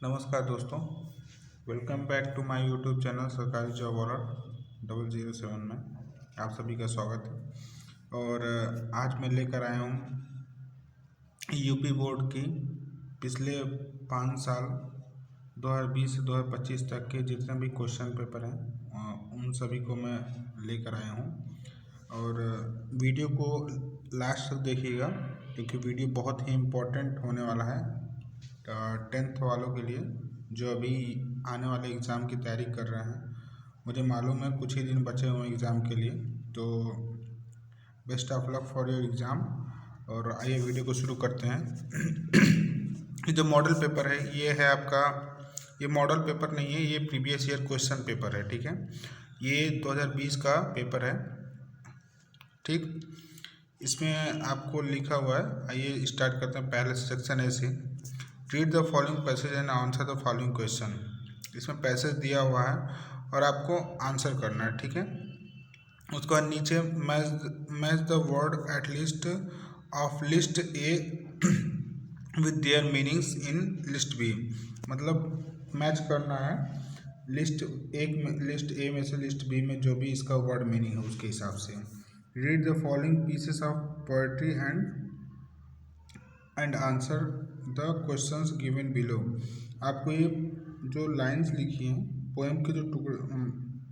नमस्कार दोस्तों, welcome back to my YouTube channel सरकारी जॉब अलर्ट 007 में आप सभी का स्वागत है। और आज मैं लेकर आया हूँ यूपी बोर्ड की पिछले 5 साल 2020 से 2025 तक के जितने भी क्वेश्चन पेपर हैं उन सभी को मैं लेकर आया हूँ। और वीडियो को लास्ट तक देखिएगा क्योंकि वीडियो बहुत ही इम्पोर्टेंट होने वाला है 10th वालों के लिए जो अभी आने वाले एग्ज़ाम की तैयारी कर रहे हैं। मुझे मालूम है कुछ ही दिन बचे हुए एग्ज़ाम के लिए, तो best of luck for your exam. और आइए वीडियो को शुरू करते हैं। ये जो मॉडल पेपर है ये है आपका, ये मॉडल पेपर नहीं है, ये प्रीवियस ईयर क्वेश्चन पेपर है। ठीक है, ये 2020 का पेपर है। ठीक, इसमें आपको लिखा हुआ है, आइए स्टार्ट करते हैं। पहले सेक्शन है से read the following passage and answer the following question. इसमें पैसेज दिया हुआ है और आपको आंसर करना है। ठीक है, उसके बाद नीचे match the word at list of list A with their meanings in list B. मतलब मैच करना है लिस्ट ए में से लिस्ट बी में जो भी इसका वर्ड मीनिंग है उसके हिसाब से। Read the following pieces of poetry and answer the questions given below. आपको ये जो लाइंस लिखी हैं, पोएम के जो टुकड़े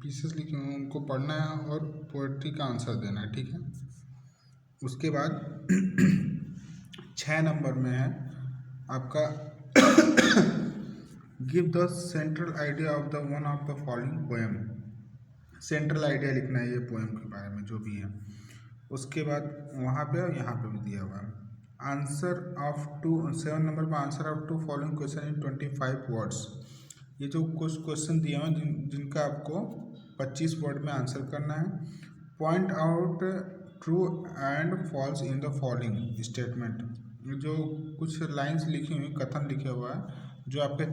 पीसेस लिखे हैं उनको पढ़ना है और पोएट्री का आंसर देना है। ठीक है, उसके बाद 6 नंबर में है आपका give the central idea of the one of the following poem. Central idea लिखना है ये पोएम के बारे में जो भी है। उसके बाद वहाँ पे और यहाँ पे भी दिया हुआ है आंसर ऑफ 7 नंबर पर answer of 2 following question in 25 words. ये जो कुछ क्वेश्चन दिए हैं जिनका आपको 25 वर्ड में आंसर करना है। Point out true and falls in the following statement. जो कुछ लाइंस लिखी हुई, कथन लिखे हुआ है जो आपके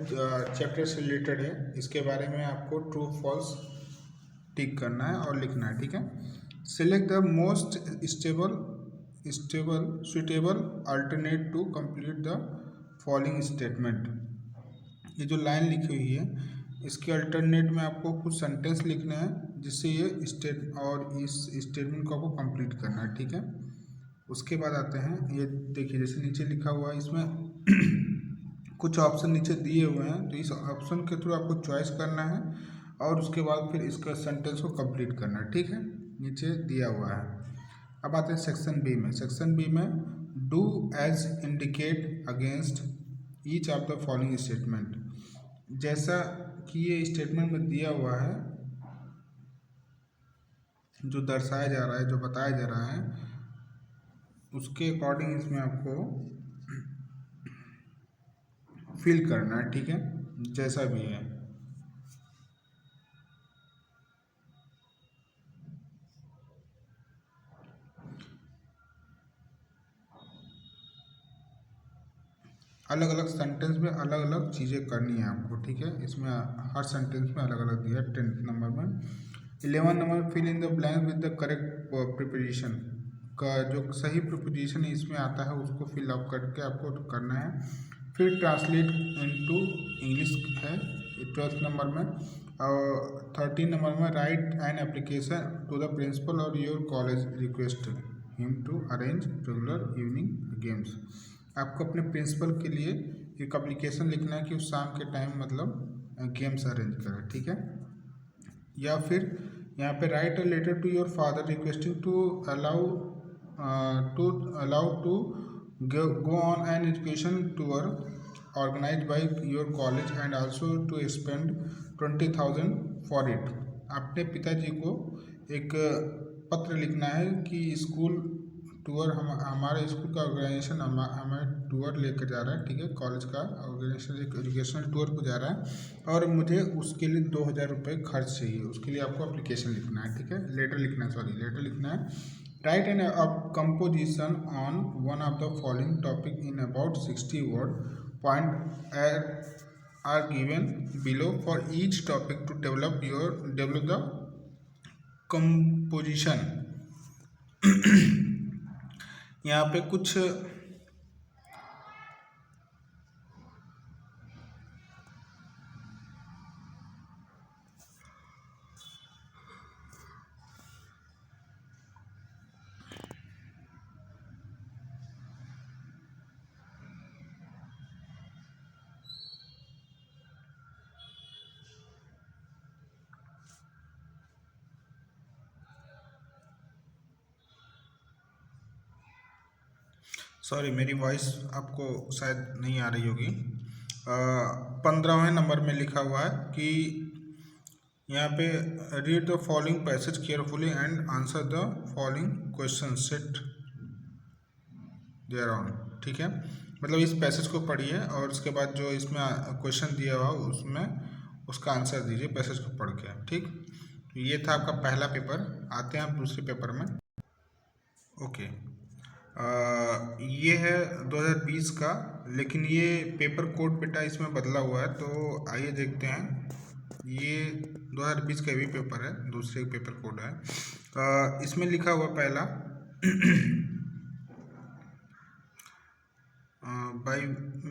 चैप्टर से रिलेटेड है, इसके बारे में आपको ट्रू फॉल्स टिक करना है और लिखना है। ठीक है, select the most suitable alternate to complete the following statement. ये जो लाइन लिखी हुई है इसके अल्टरनेट में आपको कुछ सेंटेंस लिखने हैं जिससे ये इस स्टेटमेंट को आपको कंप्लीट करना है। ठीक है, उसके बाद आते हैं, ये देखिए जैसे नीचे लिखा हुआ है इसमें कुछ ऑप्शन नीचे दिए हुए हैं, तो इस ऑप्शन के थ्रू आपको चॉइस करना है और उसके बाद फिर इसका सेंटेंस को कंप्लीट करना है। ठीक है, नीचे दिया हुआ है। अब आते हैं सेक्शन बी में। सेक्शन बी में do as indicate against each of the following statement. जैसा कि ये स्टेटमेंट में दिया हुआ है, जो दर्शाया जा रहा है, जो बताया जा रहा है, उसके अकॉर्डिंग इसमें आपको फिल करना है। ठीक है, जैसा भी है। अलग अलग सेंटेंस में अलग अलग चीज़ें करनी है आपको। ठीक है, इसमें हर सेंटेंस में अलग अलग दिया है। 10th नंबर में 11 number fill in the blank with the correct preposition का जो सही प्रिपोजिशन इसमें आता है उसको फिल अप करके आपको करना है। फिर ट्रांसलेट इनटू इंग्लिश है 12th नंबर में। और 13 नंबर में write an application to the principal और your college request him to arrange regular evening games. आपको अपने प्रिंसिपल के लिए एक एप्लीकेशन लिखना है कि उस शाम के टाइम मतलब गेम्स अरेंज करें। ठीक है, या फिर यहाँ पे write a letter to your father requesting to allow to go on an education tour organise by your college and also to spend 20,000 for it. अपने पिताजी को एक पत्र लिखना है कि स्कूल टूर हमारे स्कूल का ऑर्गेनाइजेशन हमें टूर लेकर जा रहा है। ठीक है, कॉलेज का ऑर्गेनाइजेशन एक एजुकेशनल टूर को जा रहा है और मुझे उसके लिए 2,000 रुपये खर्च चाहिए। उसके लिए आपको एप्लीकेशन लिखना है। ठीक है, लेटर लिखना है। Write an composition on one of the following topic in about 60 word. Point are given below for each topic to develop the composition. यहाँ पे कुछ सॉरी, मेरी वॉइस आपको शायद नहीं आ रही होगी। 15वें नंबर में लिखा हुआ है कि यहाँ पे read the following passage carefully and answer the following question set thereon. ठीक है, मतलब इस पैसेज को पढ़िए और उसके बाद जो इसमें क्वेश्चन दिया हुआ उसमें उसका आंसर दीजिए पैसेज को पढ़ के। ठीक, तो ये था आपका पहला पेपर। आते हैं आप दूसरे पेपर में। ओके, ये है 2020 का, लेकिन ये पेपर कोड बेटा इसमें बदला हुआ है, तो आइए देखते हैं। ये 2020 का भी पेपर है, दूसरे पेपर कोड है। इसमें लिखा हुआ पहला बाई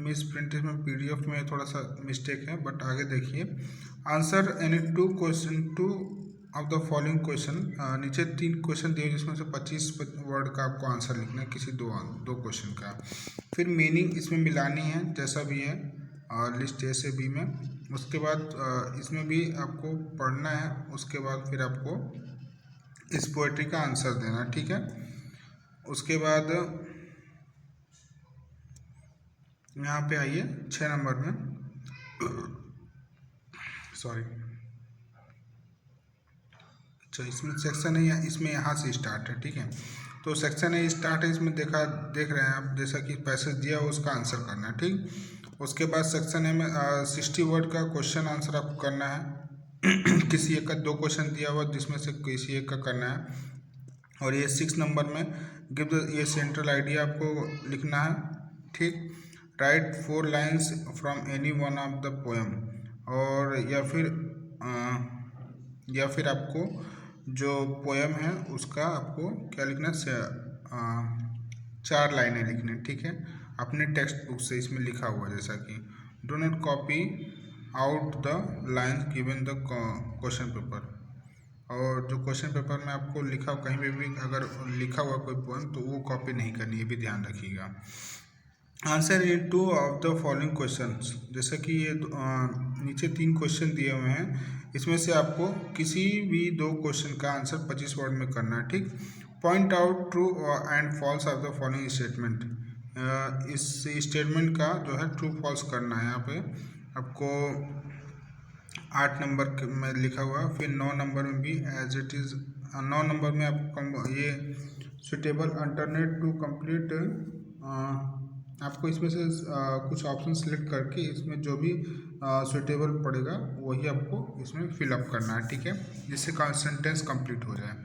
मिस प्रिंट में पीडीएफ में थोड़ा सा मिस्टेक है, बट आगे देखिए। Answer any two of the following question. नीचे 3 क्वेश्चन दिए जिसमें से 25 वर्ड का आपको आंसर लिखना है किसी दो क्वेश्चन का। फिर मीनिंग इसमें मिलानी है जैसा भी है लिस्ट ए से बी में। उसके बाद इसमें भी आपको पढ़ना है। उसके बाद फिर आपको इस पोएट्री का आंसर देना है। ठीक है, उसके बाद यहाँ पे आइए 6 नंबर में, सॉरी, अच्छा इसमें सेक्शन है, इसमें यहाँ से स्टार्ट है। ठीक है, तो सेक्शन है स्टार्ट है, इसमें देख रहे हैं आप, जैसा कि पैसेज दिया हो उसका आंसर करना है। ठीक, उसके बाद सेक्शन है में 60 वर्ड का क्वेश्चन आंसर आपको करना है। किसी एक का 2 क्वेश्चन दिया हुआ जिसमें से किसी एक का करना है। और ये 6 नंबर में गिव द ये सेंट्रल आइडिया आपको लिखना है। ठीक, right 4 lines from any one of the poem. और या फिर आपको जो पोएम है उसका आपको क्या लिखना है, 4 लाइनें लिखनी है। ठीक है, अपने टेक्स्ट बुक से इसमें लिखा हुआ जैसा कि do not copy out the lines given the question paper. और जो क्वेश्चन पेपर में आपको लिखा कहीं भी अगर लिखा हुआ कोई पोएम तो वो कॉपी नहीं करनी, ये भी ध्यान रखिएगा। Answer in 2 of the following questions. जैसे कि ये नीचे 3 क्वेश्चन दिए हुए हैं, इसमें से आपको किसी भी 2 क्वेश्चन का आंसर 25 वर्ड में करना है। ठीक, point out true and false of the following statement. इस स्टेटमेंट का जो है ट्रू फॉल्स करना है। यहाँ पे आपको 8 नंबर में लिखा हुआ है। फिर 9 नंबर में भी एज इट इज़। 9 नंबर में आपको ये सुटेबल अल्टरनेट टू कंप्लीट, आपको इसमें से कुछ ऑप्शन सेलेक्ट करके इसमें जो भी सुटेबल पड़ेगा वही आपको इसमें फिलअप करना है। ठीक है, जिससे सेंटेंस कंप्लीट हो जाए।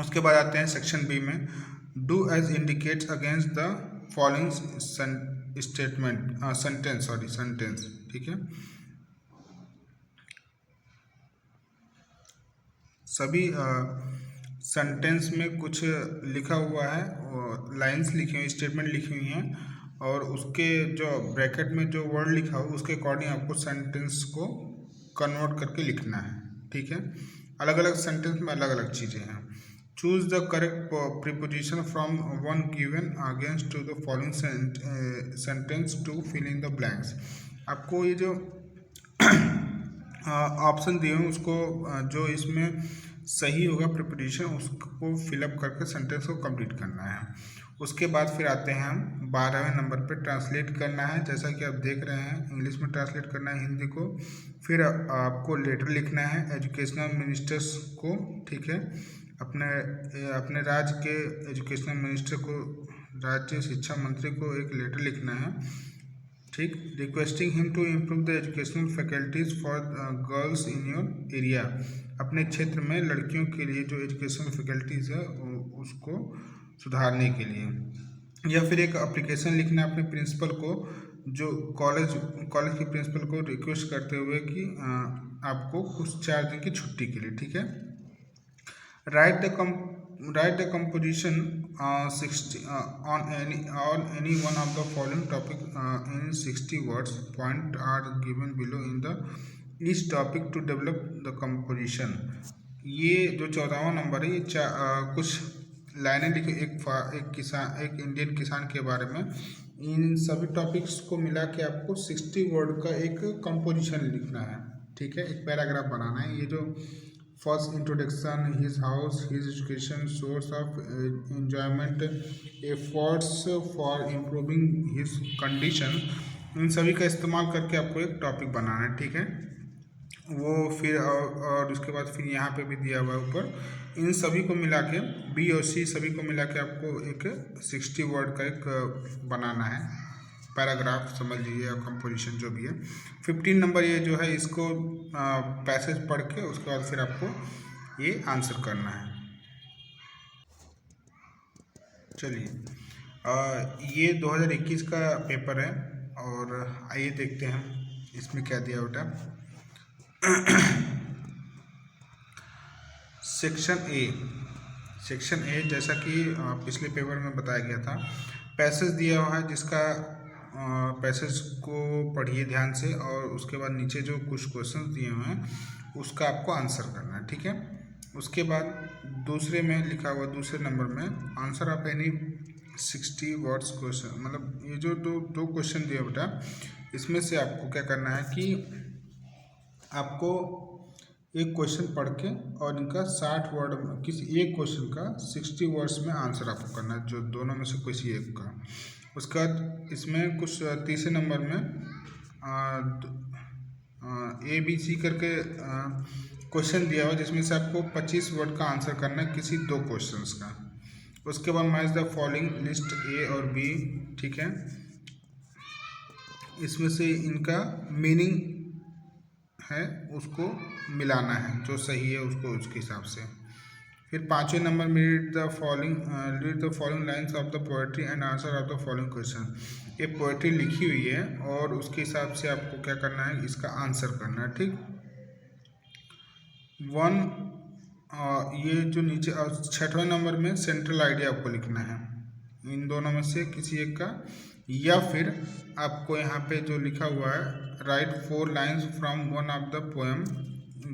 उसके बाद आते हैं सेक्शन बी में, do as indicates against the following sentence. ठीक है, सभी सेंटेंस में कुछ लिखा हुआ है और लाइंस लिखी हुई, स्टेटमेंट लिखी हुई हैं, और उसके जो ब्रैकेट में जो वर्ड लिखा हो उसके अकॉर्डिंग आपको सेंटेंस को कन्वर्ट करके लिखना है। ठीक है, अलग अलग सेंटेंस में अलग अलग चीज़ें हैं। Choose the correct preposition from one given against to the following sentence to fill in the blanks. आपको ये जो ऑप्शन दिए हैं उसको जो इसमें सही होगा प्रिपोजिशन उसको फिलअप करके सेंटेंस को कंप्लीट करना है। उसके बाद फिर आते हैं हम 12वें नंबर पे, ट्रांसलेट करना है। जैसा कि आप देख रहे हैं इंग्लिश में ट्रांसलेट करना है हिंदी को। फिर आपको लेटर लिखना है एजुकेशनल मिनिस्टर्स को। ठीक है, अपने राज्य के एजुकेशनल मिनिस्टर को, राज्य शिक्षा मंत्री को एक लेटर लिखना है। ठीक, requesting him to improve the educational faculties for girls in your area. अपने क्षेत्र में लड़कियों के लिए जो एजुकेशनल फैकल्टीज़ है उसको सुधारने के लिए। या फिर एक एप्लीकेशन लिखना है अपने प्रिंसिपल को, जो कॉलेज के प्रिंसिपल को रिक्वेस्ट करते हुए कि आपको कुछ 4 दिन की छुट्टी के लिए। ठीक है, right the composition 60 on any one of the following topic in 60 words. Point are given below in the each topic to develop the composition. ये जो 14वां नंबर है, ये कुछ लाइनें लिखी एक इंडियन किसान के बारे में। इन सभी टॉपिक्स को मिला के आपको 60 वर्ड का एक कंपोजिशन लिखना है। ठीक है, एक पैराग्राफ बनाना है। ये जो first introduction, his house, his education, source of enjoyment, efforts for improving his condition, इन सभी का इस्तेमाल करके आपको एक टॉपिक बनाना है, ठीक है। वो फिर और उसके बाद फिर यहाँ पे भी दिया हुआ है ऊपर, इन सभी को मिला के बी और सी सभी को मिला के आपको एक 60 वर्ड का एक बनाना है पैराग्राफ, समझ लीजिए, या कंपोजिशन जो भी है। 15 नंबर ये जो है इसको पैसेज पढ़ के उसके बाद फिर आपको ये आंसर करना है। चलिए, ये 2021 का पेपर है और आइए देखते हैं इसमें क्या दिया बेटा। सेक्शन ए जैसा कि पिछले पेपर में बताया गया था, पैसेज दिया हुआ है जिसका पैसेज को पढ़िए ध्यान से और उसके बाद नीचे जो कुछ क्वेश्चन दिए हुए हैं उसका आपको आंसर करना है, ठीक है। उसके बाद दूसरे में लिखा हुआ, दूसरे नंबर में answer of any 60 words question, मतलब ये जो दो क्वेश्चन दिए बेटा, इसमें से आपको क्या करना है कि आपको एक क्वेश्चन पढ़ के और इनका 60 वर्ड में, किसी एक क्वेश्चन का 60 वर्ड्स में आंसर आपको करना है, जो दोनों में से किसी एक का। उसके बाद इसमें कुछ तीसरे नंबर में ABC करके क्वेश्चन दिया हुआ जिसमें से आपको 25 वर्ड का आंसर करना है किसी दो क्वेश्चंस का। उसके बाद match the following list A और B, ठीक है, इसमें से इनका मीनिंग है उसको मिलाना है, जो सही है उसको उसके हिसाब से। फिर 5वें नंबर में read the following lines of the poetry and answer of the following question. ये पोएट्री लिखी हुई है और उसके हिसाब से आपको क्या करना है, इसका आंसर करना है, ठीक। ये जो नीचे 6वें नंबर में सेंट्रल आइडिया आपको लिखना है इन दोनों में से किसी एक का, या फिर आपको यहाँ पे जो लिखा हुआ है right 4 lines from one of the poem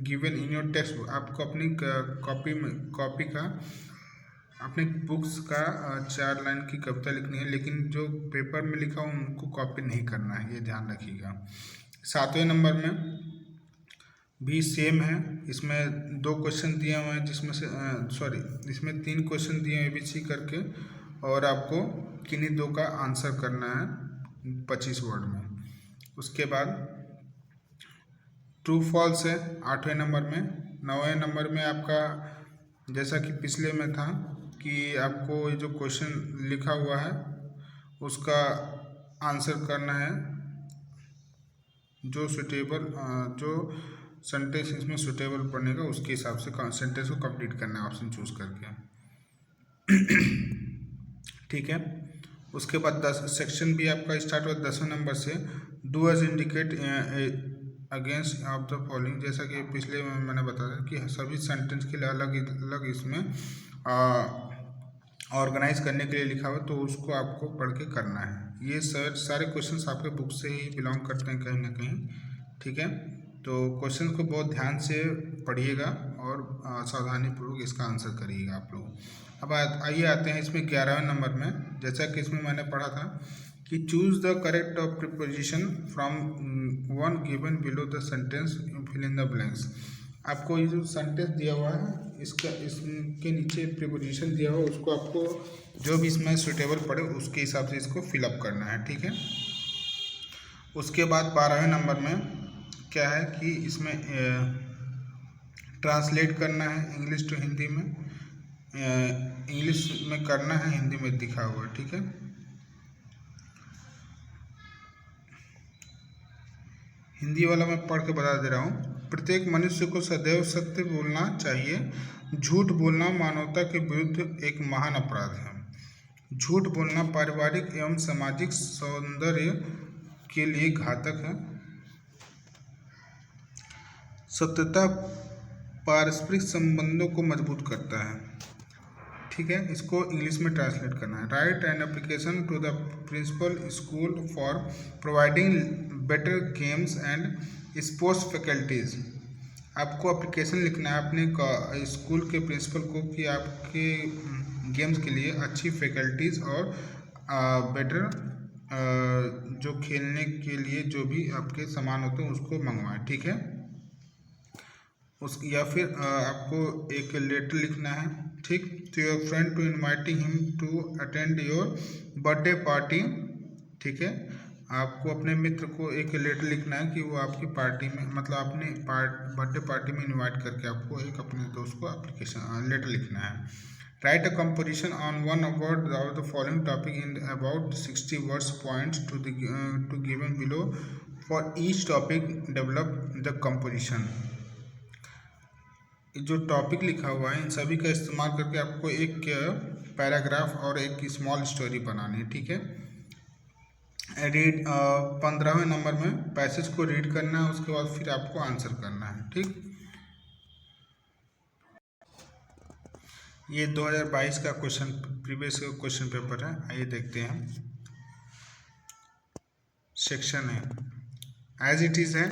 given in your text book, आपको अपनी कॉपी का अपने बुक्स का 4 लाइन की कविता लिखनी है, लेकिन जो पेपर में लिखा हो उनको कॉपी नहीं करना है, ये ध्यान रखिएगा। 7वें नंबर में भी सेम है, इसमें 2 क्वेश्चन दिए हुए हैं जिसमें से इसमें 3 क्वेश्चन दिए हैं ABC करके, और आपको किन्हीं 2 का आंसर करना है 25 वर्ड में। उसके बाद ट्रू फॉल्स है 8वें नंबर में। 9वें नंबर में आपका जैसा कि पिछले में था कि आपको ये जो क्वेश्चन लिखा हुआ है उसका आंसर करना है, जो सुटेबल जो सेंटेंस इसमें सुटेबल पढ़ने का उसके हिसाब से सेंटेंस को कंप्लीट करना है ऑप्शन चूज करके, ठीक है। उसके बाद सेक्शन भी आपका स्टार्ट हुआ 10वें नंबर से, do as indicate against of the following, जैसा कि पिछले में मैंने बताया कि सभी सेंटेंस के लिए अलग अलग इसमें ऑर्गेनाइज करने के लिए लिखा हुआ, तो उसको आपको पढ़ के करना है। ये सारे क्वेश्चंस आपके बुक से ही बिलोंग करते हैं कहीं ना कहीं, ठीक है। तो क्वेश्चन को बहुत ध्यान से पढ़िएगा और सावधानीपूर्वक इसका आंसर करिएगा आप लोग। अब आइए आते हैं इसमें 11वें नंबर में, जैसा कि इसमें मैंने पढ़ा था कि choose the correct of preposition from one given below the sentence, fill in the blanks. आपको ये जो सेंटेंस दिया हुआ है इसके नीचे प्रीपोजिशन दिया हुआ है, उसको आपको जो भी इसमें सुटेबल पड़े उसके हिसाब से इसको फिलअप करना है, ठीक है। उसके बाद 12वें नंबर में क्या है कि इसमें ट्रांसलेट करना है इंग्लिश टू हिंदी में, इंग्लिश में करना है, हिंदी में दिखा हुआ है, ठीक है। हिंदी वाला मैं पढ़ के बता दे रहा हूँ। प्रत्येक मनुष्य को सदैव सत्य बोलना चाहिए, झूठ बोलना मानवता के विरुद्ध एक महान अपराध है। झूठ बोलना पारिवारिक एवं सामाजिक सौंदर्य के लिए घातक है। सत्यता पारस्परिक संबंधों को मजबूत करता है, ठीक है। इसको इंग्लिश में ट्रांसलेट करना है। Write an application to the principal school for providing better games and sports faculties. आपको एप्लीकेशन लिखना है अपने स्कूल के प्रिंसिपल को कि आपके गेम्स के लिए अच्छी फैकल्टीज और बेटर जो खेलने के लिए जो भी आपके सामान होते हैं उसको मंगवाएं, ठीक है। उस या फिर आपको एक लेटर लिखना है, ठीक, to your friend to inviting him to attend your birthday party, ठीक है। आपको अपने मित्र को एक लेटर लिखना है कि वो आपकी पार्टी में, मतलब अपनी बर्थडे पार्टी में इनवाइट करके आपको एक अपने दोस्त को एप्लीकेशन लेटर लिखना है। Write a composition on one about the following topic in about 60 words points to given below for each topic develop the composition. जो टॉपिक लिखा हुआ है इन सभी का इस्तेमाल करके आपको एक पैराग्राफ और एक स्मॉल स्टोरी बनानी है, ठीक है। रीड 15वें नंबर में पैसेज को रीड करना है, उसके बाद फिर आपको आंसर करना है, ठीक। ये 2022 का क्वेश्चन, प्रीवियस क्वेश्चन पेपर है। आइए देखते हैं। सेक्शन है एज इट इज़ है,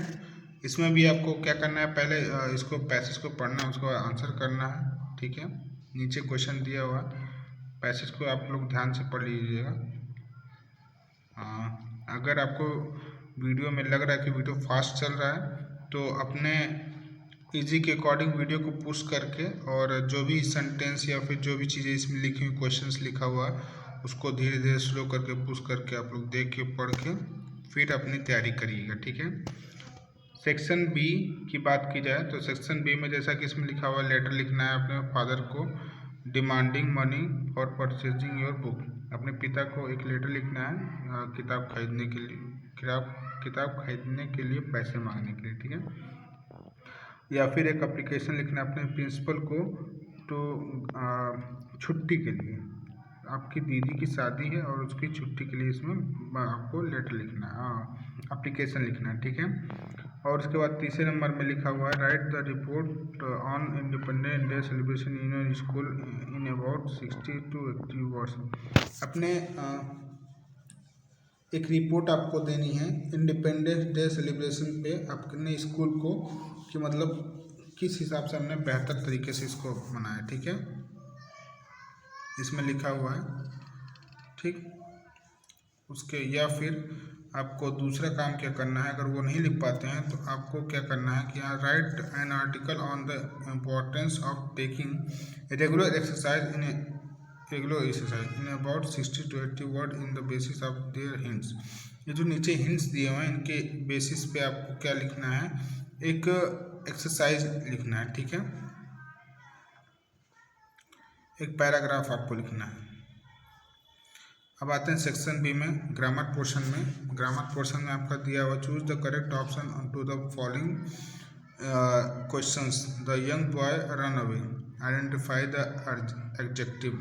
इसमें भी आपको क्या करना है, पहले इसको पैसेज को पढ़ना है, उसको आंसर करना है, ठीक है। नीचे क्वेश्चन दिया हुआ है, पैसेज को आप लोग ध्यान से पढ़ लीजिएगा। अगर आपको वीडियो में लग रहा है कि वीडियो फास्ट चल रहा है तो अपने इजी के अकॉर्डिंग वीडियो को पुश करके और जो भी सेंटेंस या फिर जो भी चीज़ें इसमें लिखी हुई, क्वेश्चंस लिखा हुआ है, उसको धीरे धीरे स्लो करके पुश करके आप लोग देख के पढ़ के फिर अपनी तैयारी करिएगा, ठीक है। सेक्शन बी की बात की जाए तो सेक्शन बी में जैसा कि इसमें लिखा हुआ लेटर लिखना है अपने फादर को demanding money for purchasing your book. अपने पिता को एक लेटर लिखना है किताब खरीदने के लिए, किताब खरीदने के लिए पैसे मांगने के लिए, ठीक है। या फिर एक एप्लीकेशन लिखना है अपने प्रिंसिपल को तो छुट्टी के लिए, आपकी दीदी की शादी है और उसकी छुट्टी के लिए इसमें आपको लेटर लिखना है, एप्लीकेशन लिखना है, ठीक है। और उसके बाद तीसरे नंबर में लिखा हुआ है right the report on independence day celebration in your school in about 60 to 80 words. अपने एक रिपोर्ट आपको देनी है इंडिपेंडेंस डे सेलिब्रेशन पे अपने स्कूल को, कि मतलब किस हिसाब से हमने बेहतर तरीके से इसको मनाया, ठीक है। इसमें लिखा हुआ है, ठीक। उसके या फिर आपको दूसरा काम क्या करना है, अगर वो नहीं लिख पाते हैं तो आपको क्या करना है कि यहाँ right an article on the importance of taking regular exercise in about 60 to 80 word in the basis of their hints. ये जो नीचे हिंट्स दिए हुए हैं इनके बेसिस पे आपको क्या लिखना है, एक एक्सरसाइज लिखना है, ठीक है। एक पैराग्राफ आपको लिखना है। अब आते हैं सेक्शन बी में, ग्रामर पोर्शन में। ग्रामर पोर्शन में आपका दिया हुआ choose the correct option to the following questions. The young boy run away, identify the adjective.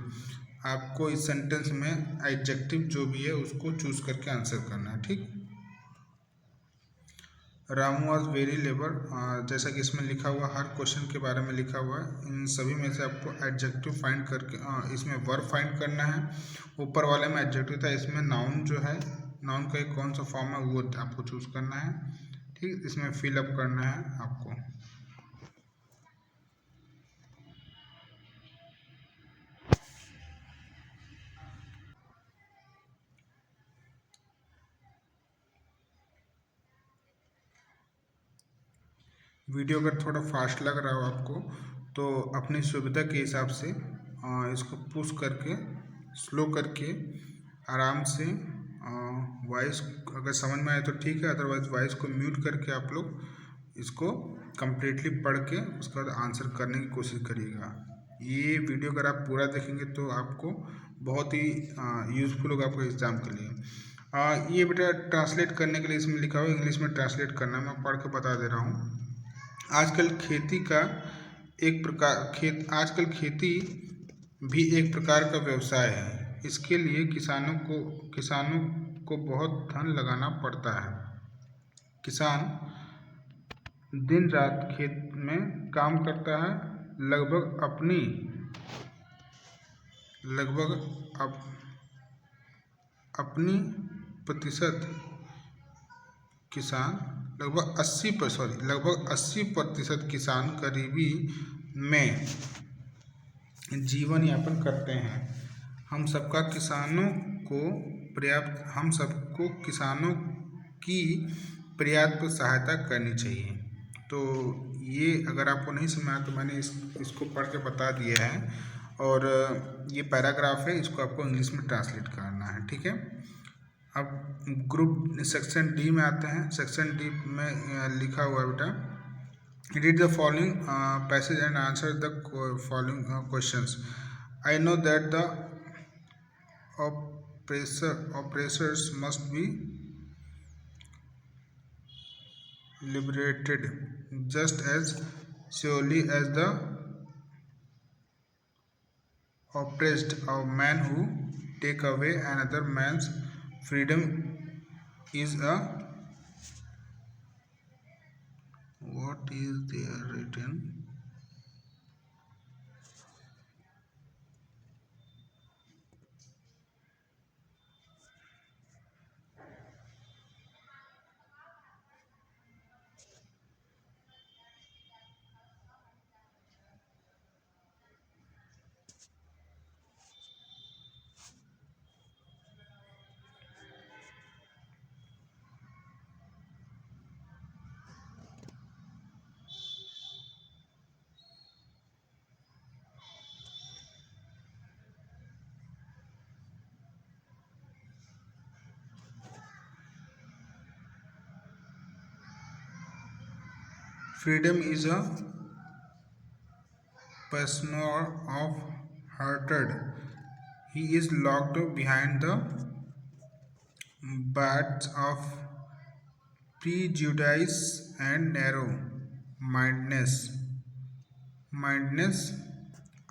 आपको इस सेंटेंस में एडजेक्टिव जो भी है उसको चूज करके आंसर करना है, ठीक। रामू वॉज वेरी लेबर, जैसा कि इसमें लिखा हुआ हर क्वेश्चन के बारे में लिखा हुआ है, इन सभी में से आपको एडजेक्टिव फाइंड करके इसमें वर्ब फाइंड करना है। ऊपर वाले में एडजेक्टिव था, इसमें नाउन जो है, नाउन का एक कौन सा फॉर्म है वो आपको चूज करना है, ठीक। इसमें फिलअप करना है आपको। वीडियो अगर थोड़ा फास्ट लग रहा हो आपको तो अपनी सुविधा के हिसाब से इसको पुश करके स्लो करके आराम से वॉइस अगर समझ में आए तो ठीक है, अदरवाइज वॉइस को म्यूट करके आप लोग इसको कम्प्लीटली पढ़ के उसके बाद आंसर करने की कोशिश करिएगा। ये वीडियो अगर आप पूरा देखेंगे तो आपको बहुत ही यूज़फुल होगा आपको एग्ज़ाम के लिए। ये बेटा ट्रांसलेट करने के लिए इसमें लिखा हुआ इंग्लिश में ट्रांसलेट करना, मैं पढ़ के बता दे रहा हूँ। आजकल खेती का आजकल खेती भी एक प्रकार का व्यवसाय है। इसके लिए किसानों को बहुत धन लगाना पड़ता है। किसान दिन रात खेत में काम करता है, अपनी प्रतिशत किसान लगभग 80% किसान गरीबी में जीवन यापन करते हैं। हम सबको किसानों की पर्याप्त सहायता करनी चाहिए। तो ये अगर आपको नहीं समझा तो मैंने इसको पढ़ के बता दिया है। और ये पैराग्राफ है, इसको आपको इंग्लिश में ट्रांसलेट करना है, ठीक है। अब ग्रुप सेक्शन डी में आते हैं। सेक्शन डी में लिखा हुआ है बेटा, read the following passage and answer the following questions. I know that the oppressors must be liberated just as surely as the oppressed. A man who take away another man's freedom is a, what is there written? Freedom is a prisoner of hearted. He is locked behind the bars of prejudice and narrow mindedness.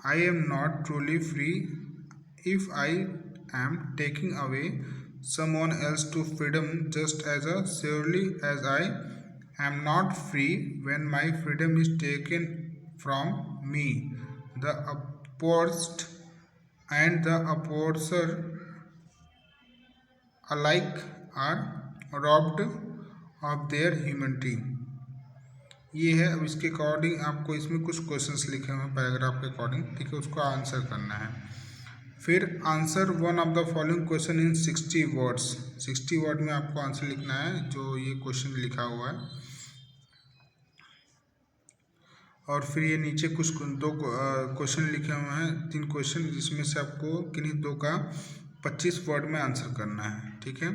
I am not truly free if I am taking away someone else to freedom just as surely as I am not free when my freedom is taken from me. The oppressed and the oppressor alike are robbed of their humanity. ये है। अब इसके according आपको इसमें कुछ questions लिखे हुए हैं पैराग्राफ के अकॉर्डिंग, ठीक है, उसको आंसर करना है। फिर answer one of the following question in 60 words. 60 word में आपको आंसर लिखना है जो ये क्वेश्चन लिखा हुआ है। और फिर ये नीचे कुछ दो क्वेश्चन लिखे हुए हैं, 3 क्वेश्चन, जिसमें से आपको किन्हीं दो का 25 वर्ड में आंसर करना है, ठीक है।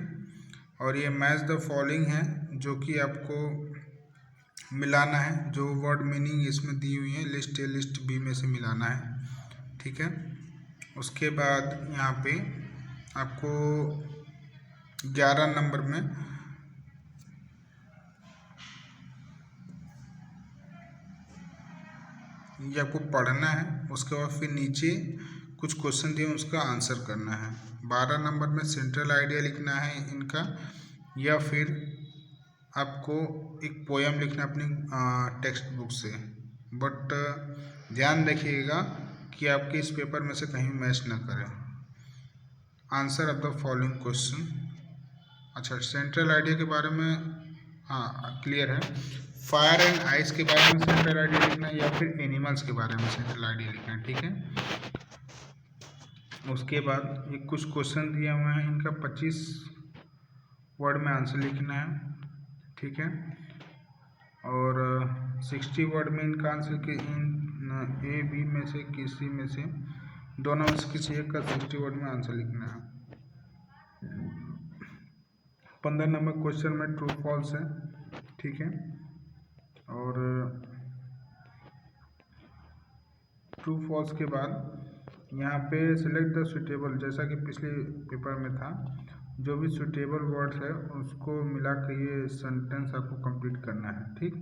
और ये मैच द फॉलोइंग है जो कि आपको मिलाना है, जो वर्ड मीनिंग इसमें दी हुई है लिस्ट ए लिस्ट बी में से मिलाना है, ठीक है। उसके बाद यहाँ पे आपको 11 नंबर में ये आपको पढ़ना है। उसके बाद फिर नीचे कुछ क्वेश्चन दिए उसका आंसर करना है। 12 नंबर में सेंट्रल आइडिया लिखना है इनका, या फिर आपको एक पोयम लिखना अपनी टेक्स्ट बुक से। बट ध्यान रखिएगा कि आपके इस पेपर में से कहीं मैच ना करें। Answer of the following question. अच्छा, सेंट्रल आइडिया के बारे में हाँ क्लियर है। फायर एंड आइस के बारे में सेंट्रल आइडिया लिखना है, या फिर एनिमल्स के बारे में सेंट्रल आइडिया लिखना है, ठीक है। उसके बाद ये कुछ क्वेश्चन दिया हुआ है, इनका 25 वर्ड में आंसर लिखना है, ठीक है। और 60 वर्ड में इनका आंसर कि इन ए बी में से किसी में से दोनों में से किसी एक का 60 वर्ड में आंसर लिखना है। 15 नंबर क्वेश्चन में ट्रू फॉल्स है, ठीक है। और ट्रू फॉल्स के बाद यहाँ पे सिलेक्ट द सुटेबल, जैसा कि पिछले पेपर में था, जो भी सुटेबल वर्ड्स है उसको मिला के ये सेंटेंस आपको कंप्लीट करना है, ठीक।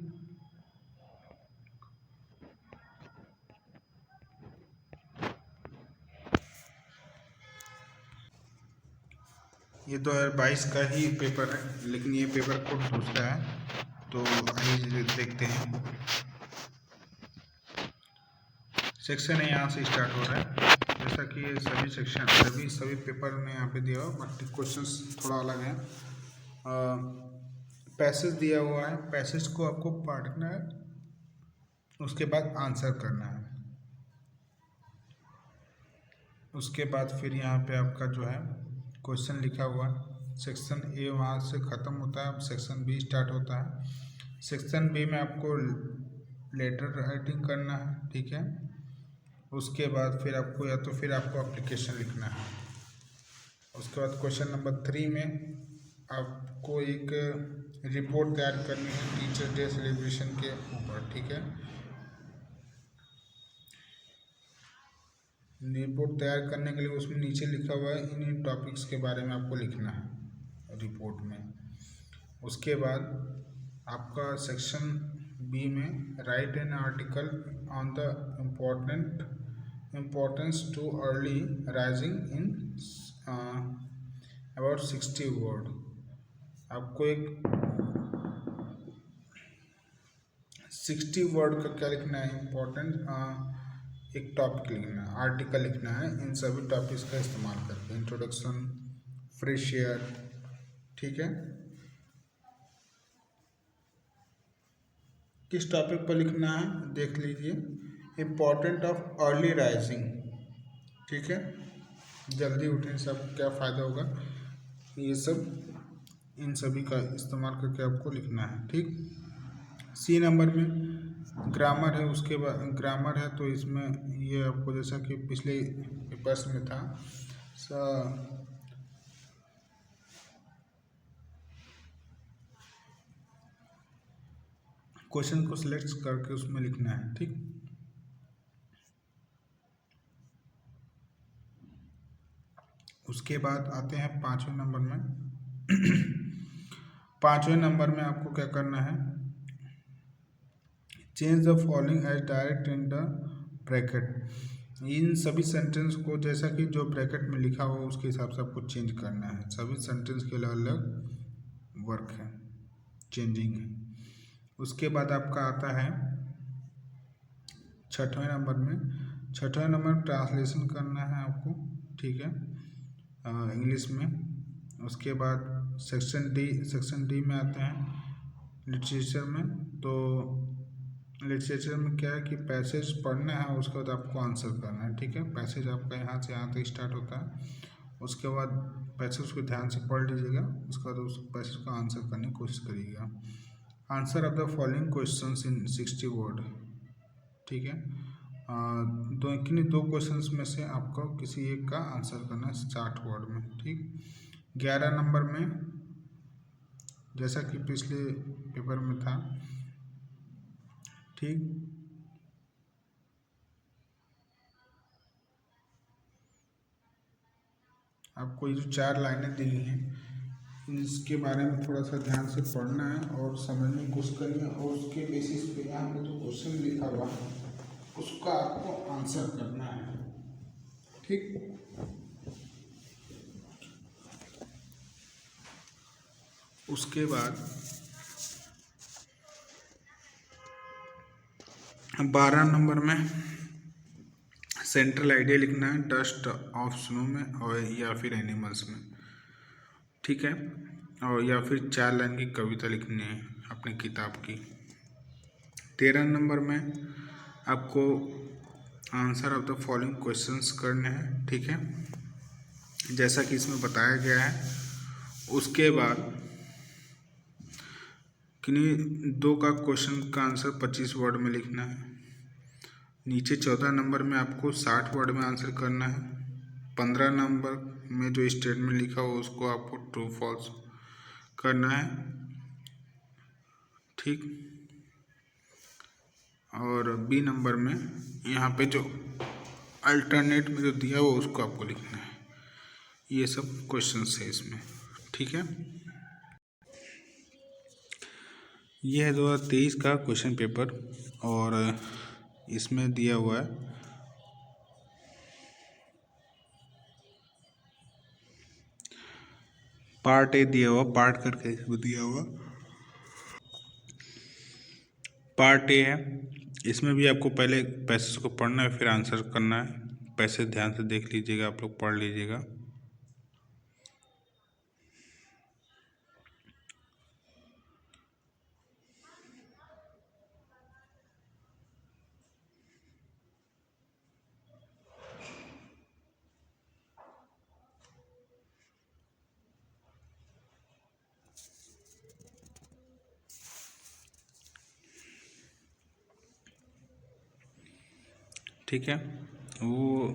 ये 2022 का ही पेपर है, लेकिन ये पेपर कोड दूसरा है, तो आइए देखते हैं। सेक्शन है यहाँ से स्टार्ट हो रहा है, जैसा कि ये सभी सेक्शन सभी पेपर में यहाँ पे दिया हुआ, बट क्वेश्चंस थोड़ा अलग है। पैसेज दिया हुआ है, पैसेज को आपको पढ़ना है, उसके बाद आंसर करना है। उसके बाद फिर यहाँ पे आपका जो है क्वेश्चन लिखा हुआ है। सेक्शन ए वहाँ से ख़त्म होता है, सेक्शन बी स्टार्ट होता है। सेक्शन बी में आपको लेटर राइटिंग करना है, ठीक है। उसके बाद फिर आपको आपको एप्लीकेशन लिखना है। उसके बाद क्वेश्चन नंबर 3 में आपको एक रिपोर्ट तैयार करनी है टीचर डे सेलिब्रेशन के ऊपर, ठीक है। रिपोर्ट तैयार करने के लिए उसमें नीचे लिखा हुआ है इन टॉपिक्स के बारे में आपको लिखना है रिपोर्ट में। उसके बाद आपका सेक्शन बी में write an article on the importance too early rising in about 60 word. आपको एक 60 वर्ड का क्या लिखना है, इम्पोर्टेंट एक टॉपिक लिखना है, आर्टिकल लिखना है इन सभी टॉपिक्स का इस्तेमाल करके। इंट्रोडक्शन, फ्रेश एयर, ठीक है। किस टॉपिक पर लिखना है देख लीजिए, इम्पोर्टेंट ऑफ अर्ली राइजिंग, ठीक है। जल्दी उठने से आपको क्या फ़ायदा होगा, ये सब इन सभी का इस्तेमाल करके आपको लिखना है, ठीक। सी नंबर में ग्रामर है। उसके बाद ग्रामर है तो इसमें ये आपको जैसा कि पिछले पेपर्स में था क्वेश्चन को सिलेक्ट करके उसमें लिखना है, ठीक। उसके बाद आते हैं 5वें नंबर में। 5वें नंबर में आपको क्या करना है, change the following as direct in the bracket. इन सभी सेंटेंस को जैसा कि जो ब्रैकेट में लिखा हो उसके हिसाब से आपको चेंज करना है। सभी सेंटेंस के अलग अलग वर्क है, चेंजिंग है। उसके बाद आपका आता है 6वें नंबर में। 6वें नंबर में ट्रांसलेशन करना है आपको, ठीक है, इंग्लिश में। उसके बाद सेक्शन डी में आते हैं लिटरेचर में। तो लिटरेचर में क्या है कि पैसेज पढ़ना है, उसके बाद आपको आंसर करना है, ठीक है। पैसेज आपका यहाँ से यहाँ तक स्टार्ट होता है। उसके बाद पैसेज को ध्यान से पढ़ लीजिएगा, उसके बाद उस पैसेज का आंसर करने की कोशिश करिएगा। Answer of the following questions in 60 word, ठीक है। दो क्वेश्चंस में से आपको किसी एक का आंसर करना है 60 वर्ड में, ठीक। 11 नंबर में जैसा कि पिछले पेपर में था, ठीक। आपको ये जो 4 लाइनें दी हैं इसके बारे में थोड़ा सा ध्यान से पढ़ना है और समझने की कोशिश करनी है, और उसके बेसिस पे यहाँ पे जो क्वेश्चन लिखा हुआ है उसका आपको आंसर करना है, ठीक। उसके बाद 12 नंबर में सेंट्रल आइडिया लिखना है डस्ट ऑफ स्नो में और या फिर एनिमल्स में, ठीक है। और या फिर 4 लाइन की कविता लिखनी है अपनी किताब की। 13 नंबर में आपको answer of the following questions करने हैं, ठीक है, जैसा कि इसमें बताया गया है। उसके बाद किन्हीं 2 का क्वेश्चन का आंसर 25 वर्ड में लिखना है। नीचे 14 नंबर में आपको 60 वर्ड में आंसर करना है। 15 नंबर में जो स्टेटमेंट लिखा हो उसको आपको ट्रू फॉल्स करना है, ठीक। और बी नंबर में यहाँ पे जो अल्टरनेट में जो दिया हो उसको आपको लिखना है। ये सब क्वेश्चंस है इसमें, ठीक है। ये है 2023 का क्वेश्चन पेपर और इसमें दिया हुआ है पार्ट ए दिया हुआ, पार्ट करके इसमें दिया हुआ पार्ट ए है। इसमें भी आपको पहले पैसेज को पढ़ना है फिर आंसर करना है। पैसेज ध्यान से देख लीजिएगा, आप लोग पढ़ लीजिएगा। ठीक है, वो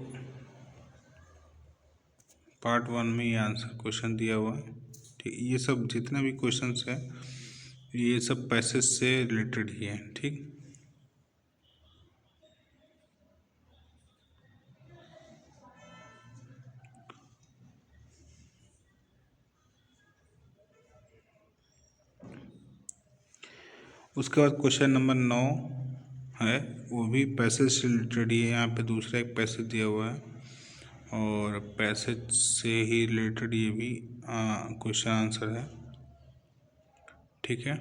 पार्ट 1 में ये आंसर क्वेश्चन दिया हुआ है। ठीक, ये सब जितना भी क्वेश्चंस है ये सब पैसेज से रिलेटेड ही है। ठीक, उसके बाद क्वेश्चन नंबर 9 है, वो भी पैसेज से रिलेटेड ही है। यहाँ पे दूसरा एक पैसेज दिया हुआ है और पैसेज से ही रिलेटेड ये भी क्वेश्चन आंसर है। ठीक है,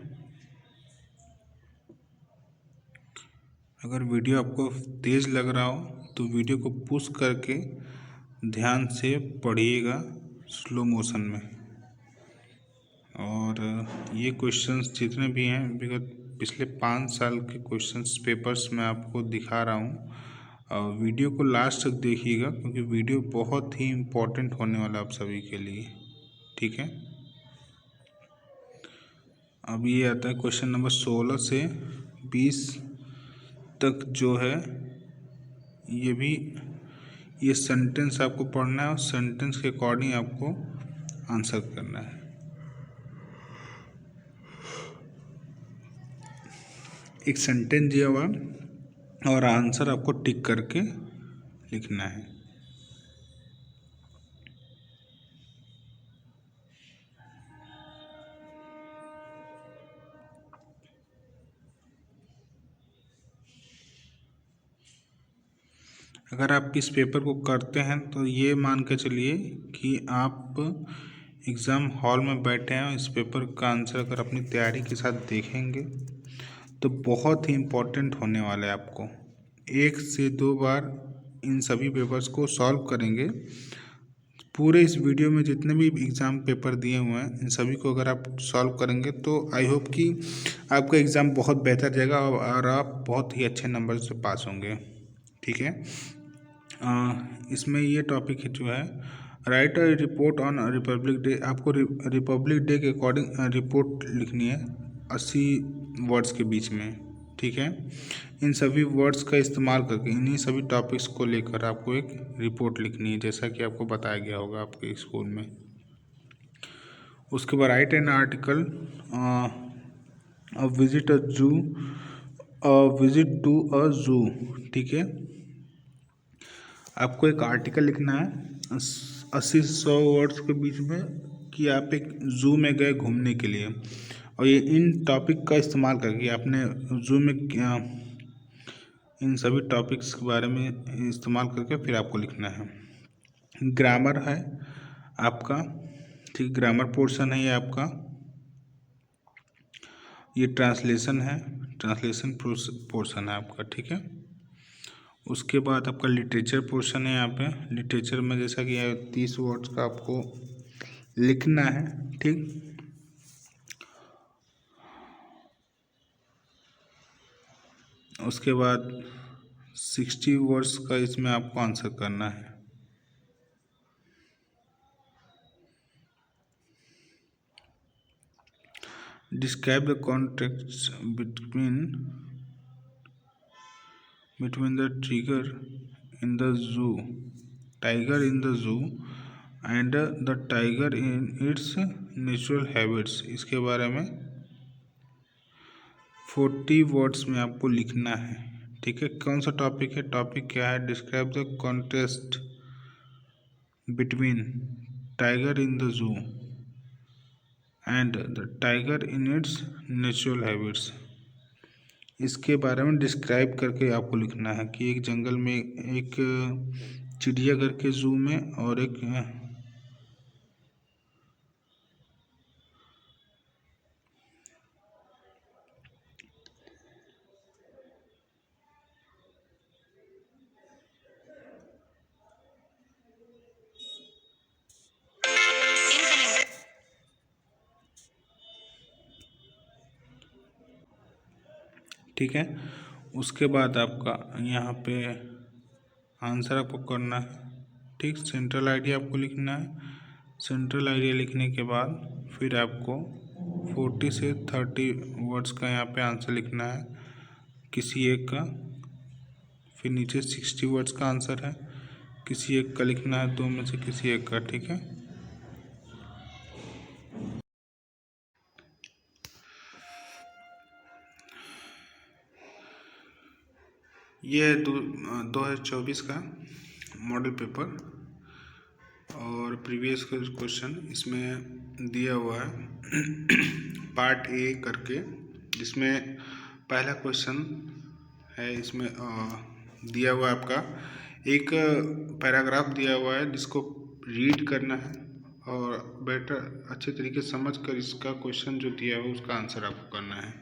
अगर वीडियो आपको तेज़ लग रहा हो तो वीडियो को पुश करके ध्यान से पढ़िएगा स्लो मोशन में। और ये क्वेश्चंस जितने भी हैं विगत पिछले 5 साल के क्वेश्चंस पेपर्स मैं आपको दिखा रहा हूँ। और वीडियो को लास्ट तक देखिएगा क्योंकि वीडियो बहुत ही इम्पोर्टेंट होने वाला है आप सभी के लिए। ठीक है, अब ये आता है क्वेश्चन नंबर 16 से 20 तक जो है, ये सेंटेंस आपको पढ़ना है और सेंटेंस के अकॉर्डिंग आपको आंसर करना है। एक सेंटेंस दिया हुआ और आंसर आपको टिक करके लिखना है। अगर आप इस पेपर को करते हैं तो ये मान के चलिए कि आप एग्ज़ाम हॉल में बैठे हैं। इस पेपर का आंसर अगर अपनी तैयारी के साथ देखेंगे तो बहुत ही इम्पोर्टेंट होने वाला है। आपको 1 से 2 बार इन सभी पेपर्स को सॉल्व करेंगे। पूरे इस वीडियो में जितने भी एग्ज़ाम पेपर दिए हुए हैं इन सभी को अगर आप सॉल्व करेंगे तो आई होप कि आपका एग्ज़ाम बहुत बेहतर जाएगा और आप बहुत ही अच्छे नंबर से पास होंगे। ठीक है, इसमें ये टॉपिक जो है, write a report on Republic day. आपको रिपब्लिक डे के अकॉर्डिंग रिपोर्ट लिखनी है 80 वर्ड्स के बीच में। ठीक है, इन सभी वर्ड्स का इस्तेमाल करके इन्हीं सभी टॉपिक्स को लेकर आपको एक रिपोर्ट लिखनी है, जैसा कि आपको बताया गया होगा आपके स्कूल में। उसके बाद right an article visit a जू, विजिट टू अ जू। ठीक है, आपको एक आर्टिकल लिखना है 80 से 100 वर्ड्स के बीच में कि आप एक जू में गए घूमने के लिए और ये इन टॉपिक का इस्तेमाल करके आपने जू में इन सभी टॉपिक्स के बारे में इस्तेमाल करके फिर आपको लिखना है। ग्रामर है आपका, ठीक, ग्रामर पोर्शन है ये आपका। ये ट्रांसलेशन है, ट्रांसलेशन पोर्शन है आपका। ठीक है, उसके बाद आपका लिटरेचर पोर्शन है। यहाँ पे लिटरेचर में जैसा कि 30 वर्ड्स का आपको लिखना है। ठीक, उसके बाद 60 वर्ड्स का इसमें आपको आंसर करना है। Describe the context between the tiger in the zoo and the tiger in its natural habits। इसके बारे में 40 वर्ड्स में आपको लिखना है। ठीक है, कौन सा टॉपिक है? टॉपिक क्या है? Describe the contest between tiger in the जू and the tiger in its natural habits. इसके बारे में डिस्क्राइब करके आपको लिखना है कि एक जंगल में एक चिड़ियाघर के जू में और एक ठीक है, उसके बाद आपका यहाँ पे आंसर आपको करना है। ठीक, सेंट्रल आइडिया आपको लिखना है। सेंट्रल आइडिया लिखने के बाद फिर आपको 40 से 30 वर्ड्स का यहाँ पे आंसर लिखना है किसी एक का। फिर नीचे 60 वर्ड्स का आंसर है, किसी एक का लिखना है, 2 में से किसी एक का। ठीक है, ये है 2024 का मॉडल पेपर और प्रीवियस क्वेश्चन इसमें दिया हुआ है पार्ट ए करके, जिसमें पहला क्वेश्चन है। इसमें दिया हुआ है आपका एक पैराग्राफ दिया हुआ है जिसको रीड करना है और बेटर अच्छे तरीके से समझ कर इसका क्वेश्चन जो दिया है उसका आंसर आपको करना है।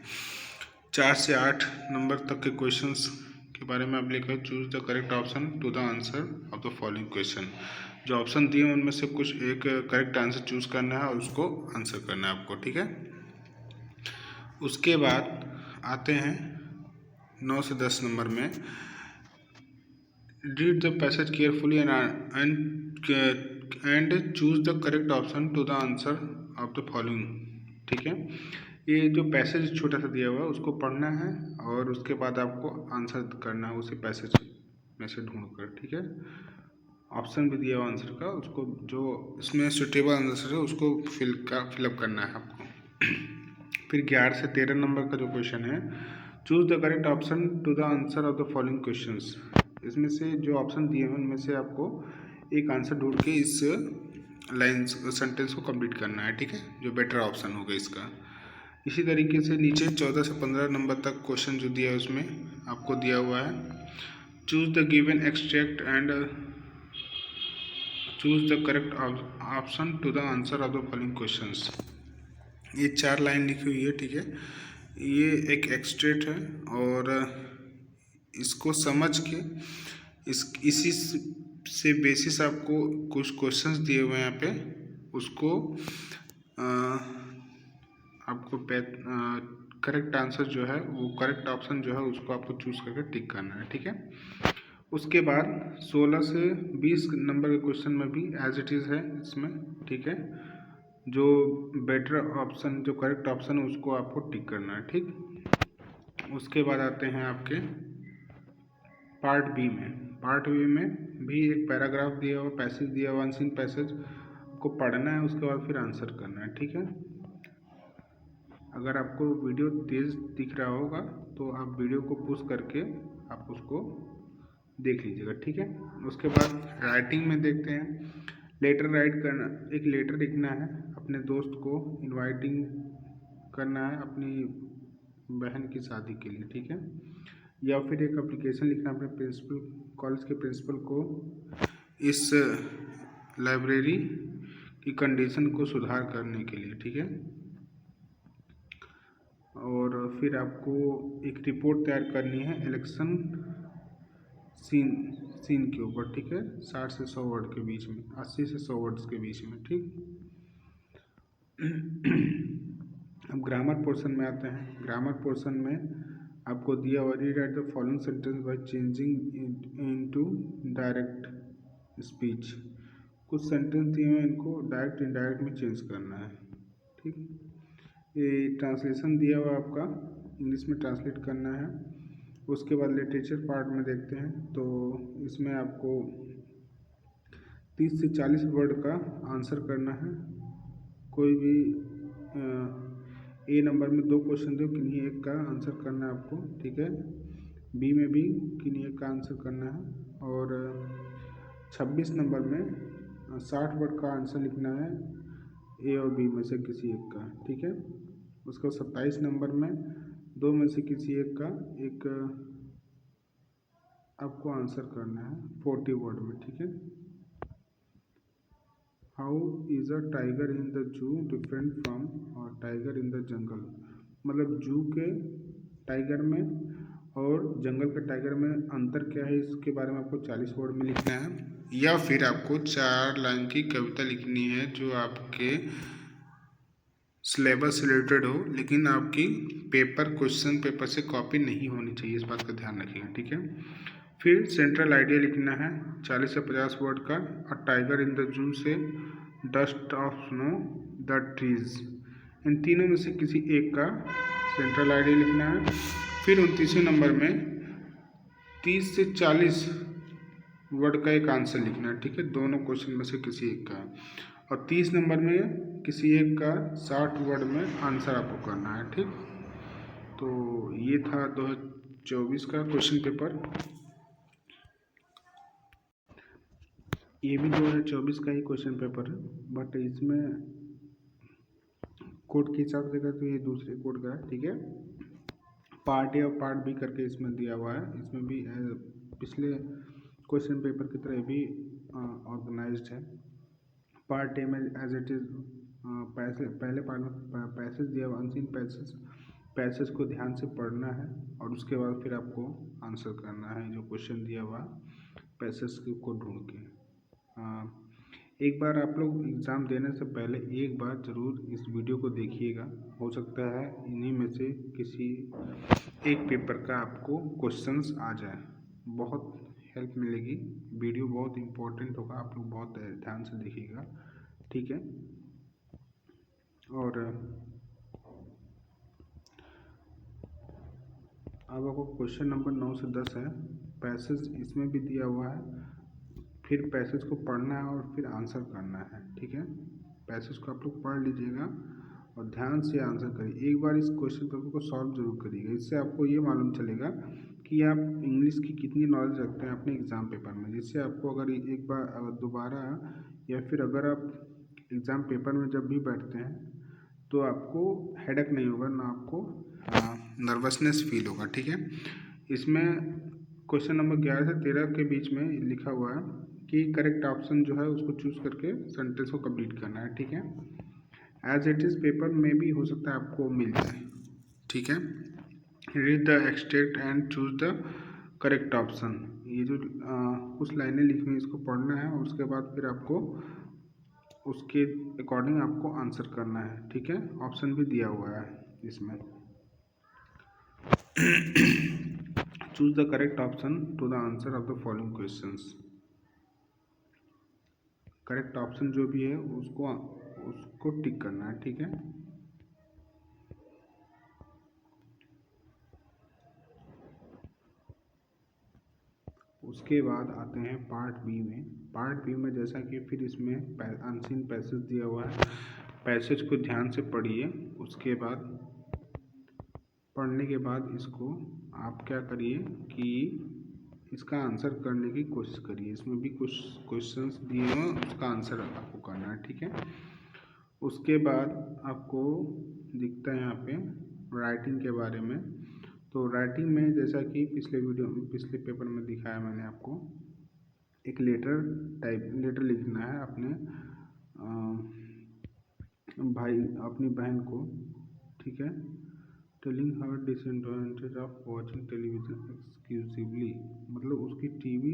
4 से 8 नंबर तक के क्वेश्चंस के बारे में आप लिखा है। Choose the correct option to the answer of the following question. जो ऑप्शन दिए उनमें से कुछ एक करेक्ट आंसर चूज करना है और उसको आंसर करना है आपको। ठीक है, उसके बाद आते हैं 9 से 10 नंबर में। Read the passage carefully and choose the correct option to the answer of the following. ठीक है, ये जो पैसेज छोटा सा दिया हुआ है उसको पढ़ना है और उसके बाद आपको आंसर करना है उसी पैसेज में से ढूंढ कर। ठीक है, ऑप्शन भी दिया हुआ आंसर का, उसको जो इसमें सुटेबल आंसर है उसको फिलअप करना है आपको। फिर 11 से 13 नंबर का जो क्वेश्चन है, choose the correct option to the answer of the following questions. इसमें से जो ऑप्शन दिए हैं उनमें से आपको एक आंसर ढूंढ के इस लाइन सेंटेंस को कंप्लीट करना है। ठीक है, जो बेटर ऑप्शन होगा इसका। इसी तरीके से नीचे 14 से 15 नंबर तक क्वेश्चन जो दिया है उसमें आपको दिया हुआ है, choose the given extract and choose the correct option to the answer of the following questions. ये 4 लाइन लिखी हुई है। ठीक है, ये एक एक्सट्रैक्ट है और इसको समझ के इसी से बेसिस आपको कुछ क्वेश्चंस दिए हुए हैं यहाँ पे, उसको आपको करेक्ट आंसर जो है वो करेक्ट ऑप्शन जो है उसको आपको चूज करके टिक करना है। ठीक है, उसके बाद 16 से 20 नंबर के क्वेश्चन में भी एज इट इज़ है इसमें। ठीक है, जो बेटर ऑप्शन जो करेक्ट ऑप्शन है उसको आपको टिक करना है। ठीक, उसके बाद आते हैं आपके पार्ट बी में। पार्ट बी में भी एक पैराग्राफ दिया हुआ, पैसेज दिया हुआ, अनसीन पैसेज को पढ़ना है, उसके बाद फिर आंसर करना है। ठीक है, अगर आपको वीडियो तेज़ दिख रहा होगा तो आप वीडियो को पुश करके आप उसको देख लीजिएगा। ठीक है, उसके बाद राइटिंग में देखते हैं। लेटर राइट करना, एक लेटर लिखना है अपने दोस्त को, इनवाइटिंग करना है अपनी बहन की शादी के लिए। ठीक है, या फिर एक एप्लीकेशन लिखना अपने प्रिंसिपल, कॉलेज के प्रिंसिपल को इस लाइब्रेरी की कंडीशन को सुधार करने के लिए। ठीक है, और फिर आपको एक रिपोर्ट तैयार करनी है इलेक्शन सीन के ऊपर। ठीक है, 60 से 100 वर्ड के बीच में, 80 से 100 वर्ड्स के बीच में। ठीक, अब ग्रामर पोर्शन में आते हैं। ग्रामर पोर्शन में आपको दिया हुआ, read write the following sentence by changing into direct speech. कुछ सेंटेंस दिए हुए, इनको डायरेक्ट इनडायरेक्ट में चेंज करना है। ठीक, ये ट्रांसलेशन दिया हुआ आपका इंग्लिश में ट्रांसलेट करना है। उसके बाद लिटरेचर पार्ट में देखते हैं तो इसमें आपको 30 से 40 वर्ड का आंसर करना है। कोई भी ए नंबर में 2 क्वेश्चन दो, किन्हीं एक का आंसर करना है आपको। ठीक है, बी में भी किन्हीं एक का आंसर करना है और 26 नंबर में 60 वर्ड का आंसर लिखना है ए और बी में से किसी एक का। ठीक है, उसको 27 नंबर में 2 में से किसी एक का एक आपको आंसर करना है 40 वर्ड में। ठीक है, how is a tiger in the जू different from tiger in the jungle. मतलब जू के टाइगर में और जंगल के टाइगर में अंतर क्या है, इसके बारे में आपको 40 वर्ड में लिखना है। या फिर आपको 4 लाइन की कविता लिखनी है जो आपके सिलेबस से रिलेटेड हो, लेकिन आपकी क्वेश्चन पेपर से कॉपी नहीं होनी चाहिए, इस बात का ध्यान रखिएगा। ठीक है, फिर सेंट्रल आइडिया लिखना है 40 से 50 वर्ड का। A tiger in the zoo से dust of snow the trees. इन तीनों में से किसी एक का सेंट्रल आइडिया लिखना है। फिर 29वें नंबर में 30 से 40 वर्ड का एक आंसर लिखना है, ठीक है। दोनों क्वेश्चन में से किसी एक का है। और 30 नंबर में किसी एक का 60 वर्ड में आंसर आपको करना है, ठीक। तो ये था 2024 का क्वेश्चन पेपर। ये भी 2024 का ही क्वेश्चन पेपर है, बट इसमें कोड के हिसाब से तो ये दूसरे कोड का है, ठीक है। पार्ट ए और पार्ट बी करके इसमें दिया हुआ है। इसमें भी पिछले क्वेश्चन पेपर की तरह भी ऑर्गेनाइज्ड है। पार्ट ए में एज इट इज़ पहले पार्ट में पैसेज दिया हुआ, अनसीन पैसेज को ध्यान से पढ़ना है और उसके बाद फिर आपको आंसर करना है जो क्वेश्चन दिया हुआ पैसेज को ढूंढ के। एक बार आप लोग एग्ज़ाम देने से पहले एक बार ज़रूर इस वीडियो को देखिएगा। हो सकता है इन्हीं में से किसी एक पेपर का आपको क्वेश्चंस आ जाए, बहुत हेल्प मिलेगी। वीडियो बहुत इम्पोर्टेंट होगा, आप लोग बहुत ध्यान से देखिएगा, ठीक है। और अब आपको क्वेश्चन नंबर 9 से 10 है। पैसेज इसमें भी दिया हुआ है, फिर पैसेज को पढ़ना है और फिर आंसर करना है, ठीक है। पैसेज को आप लोग पढ़ लीजिएगा और ध्यान से आंसर करिए। एक बार इस क्वेश्चन पेपर को सॉल्व जरूर करिएगा, इससे आपको ये मालूम चलेगा कि आप इंग्लिश की कितनी नॉलेज रखते हैं अपने एग्ज़ाम पेपर में। जिससे आपको अगर एक बार दोबारा या फिर अगर आप एग्ज़ाम पेपर में जब भी बैठते हैं तो आपको हेडेक नहीं होगा, ना आपको नर्वसनेस फील होगा, ठीक है। इसमें क्वेश्चन नंबर 11 से 13 के बीच में लिखा हुआ है कि करेक्ट ऑप्शन जो है उसको चूज़ करके सेंटेंस को कंप्लीट करना है, ठीक है। एज इट इज़ पेपर में भी हो सकता है आपको मिल जाए, ठीक है। Read the extract and choose the correct option. ये जो कुछ लाइनें लिखी हुई इसको पढ़ना है और उसके बाद फिर आपको उसके अकॉर्डिंग आपको आंसर करना है, ठीक है। ऑप्शन भी दिया हुआ है इसमें। Choose the correct option to the answer of the following questions. Correct option जो भी है उसको टिक करना है, ठीक है। उसके बाद आते हैं पार्ट बी में। पार्ट बी में जैसा कि फिर इसमें अनसीन पैसेज दिया हुआ है, पैसेज को ध्यान से पढ़िए। उसके बाद पढ़ने के बाद इसको आप क्या करिए कि इसका आंसर करने की कोशिश करिए। इसमें भी कुछ क्वेश्चंस दिए हैं, उसका आंसर आपको करना है, ठीक है। उसके बाद आपको दिखता है यहाँ पे राइटिंग के बारे में। तो राइटिंग में जैसा कि पिछले पेपर में दिखाया मैंने आपको, एक लेटर लिखना है अपने अपनी बहन को, ठीक है। Telling her disadvantage of watching television exclusively, मतलब उसकी टीवी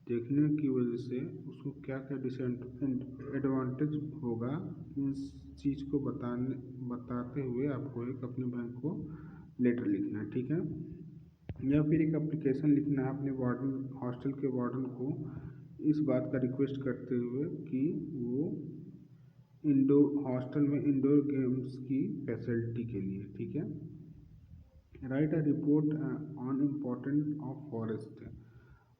देखने की वजह से उसको क्या क्या डिसएडवांटेज होगा, इस चीज़ को बताते हुए आपको एक अपनी बहन को लेटर लिखना है, ठीक है। या फिर एक एप्लीकेशन लिखना है अपने हॉस्टल के वार्डन को इस बात का रिक्वेस्ट करते हुए कि वो हॉस्टल में इंडोर गेम्स की फैसिलिटी के लिए, ठीक है। Write a report on important of forest,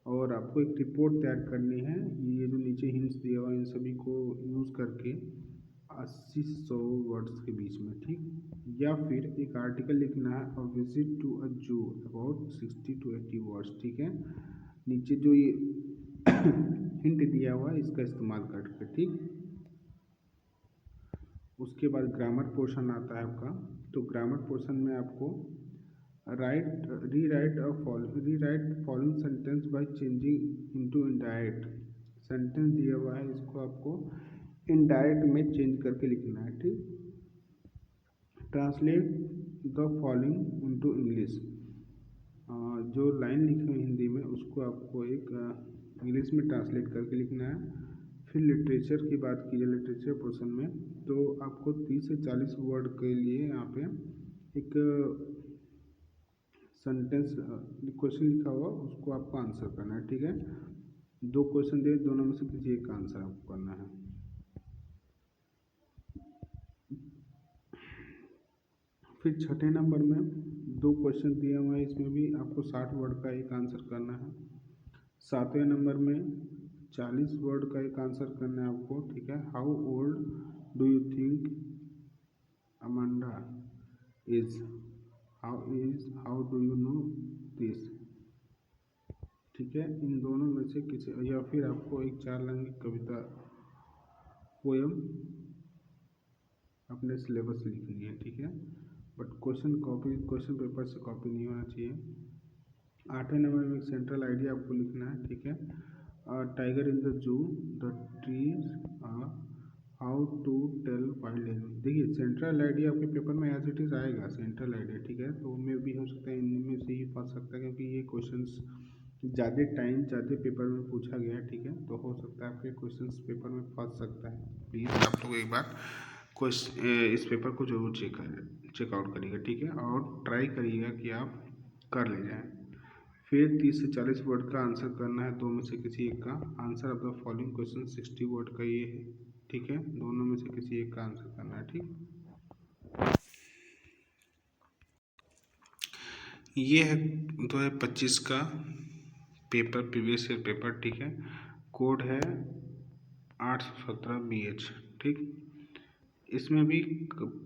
और आपको एक रिपोर्ट तैयार करनी है। ये जो नीचे हिंट्स दिया हुआ इन सभी को यूज़ करके 80-100 वर्ड्स के बीच में, ठीक। या फिर एक आर्टिकल लिखना है अ विजिट टू अ जू अबाउट 60 to 80 वर्ड्स, ठीक है। नीचे जो ये हिंट दिया हुआ है इसका इस्तेमाल करके, ठीक। उसके बाद ग्रामर पोर्शन आता है आपका। तो ग्रामर पोर्शन में आपको rewrite following sentence by changing into indirect. Sentence दिया हुआ है, इसको आपको इनडायरेक्ट में चेंज करके लिखना है, ठीक। Translate the following into English. जो लाइन लिखी हुई हिंदी में उसको आपको एक इंग्लिश में ट्रांसलेट करके लिखना है। फिर लिटरेचर की बात की जाए, लिटरेचर पोर्शन में तो आपको 30 से 40 वर्ड के लिए यहाँ पे एक सेंटेंस क्वेश्चन लिखा हुआ उसको आपको आंसर करना है, ठीक है। 2 क्वेश्चन दिए, दोनों में से किसी एक का आंसर आपको करना है। फिर छठे नंबर में 2 क्वेश्चन दिए हुए हैं, इसमें भी आपको 60 वर्ड का एक आंसर करना है। 7वें नंबर में 40 वर्ड का एक आंसर करना है आपको, ठीक है। How old do you think Amanda is, how do you know this, ठीक है। इन दोनों में से किसी, या फिर आपको एक 4 लाइन की कविता पोयम अपने सिलेबस लिखनी है, ठीक है। बट क्वेश्चन पेपर से कॉपी नहीं होना चाहिए। 8वें नंबर में एक सेंट्रल आइडिया आपको लिखना है, ठीक है। Tiger in the zoo, the trees, how to tell wild animal. देखिए सेंट्रल आइडिया आपके पेपर में एज इट इज आएगा सेंट्रल आइडिया, ठीक है। तो उनमें भी हो सकता है, इनमें से ही फंस सकता है, क्योंकि ये क्वेश्चंस ज़्यादा पेपर में पूछा गया है, ठीक है। तो हो सकता है आपके क्वेश्चंस पेपर में फंस सकता है। प्लीज़ आप लोग एक बार इस पेपर को जरूर चेकआउट करिएगा, ठीक है। और ट्राई करिएगा कि आप कर ले जाएँ। फिर 30 से 40 वर्ड का आंसर करना है, 2 में से किसी एक का। Answer of the following question 60 word का ये है, ठीक है। दोनों में से किसी एक का आंसर करना है, ठीक। ये है 2025 का पेपर, प्रीवियस ईयर पेपर, ठीक है। कोड है 817 BH, ठीक। इसमें भी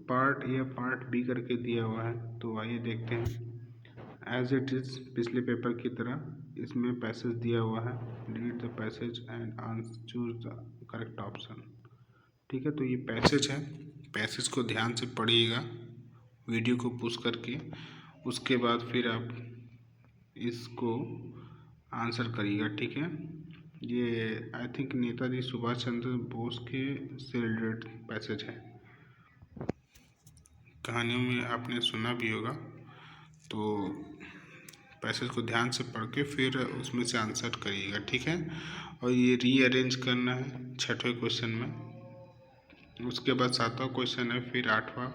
पार्ट ए या पार्ट बी करके दिया हुआ है, तो आइए देखते हैं। एज इट इज पिछले पेपर की तरह इसमें पैसेज दिया हुआ है। Read the passage and choose the correct option, ठीक है। तो ये पैसेज है, पैसेज को ध्यान से पढ़िएगा वीडियो को पुश करके। उसके बाद फिर आप इसको आंसर करिएगा, ठीक है। ये आई थिंक नेताजी सुभाष चंद्र बोस के से रिलेटेड पैसेज है। कहानियों में आपने सुना भी होगा, तो पैसेज को ध्यान से पढ़ के फिर उसमें से आंसर करिएगा, ठीक है। और ये रीअरेंज करना है 6वें क्वेश्चन में। उसके बाद 7वां क्वेश्चन है, फिर 8वां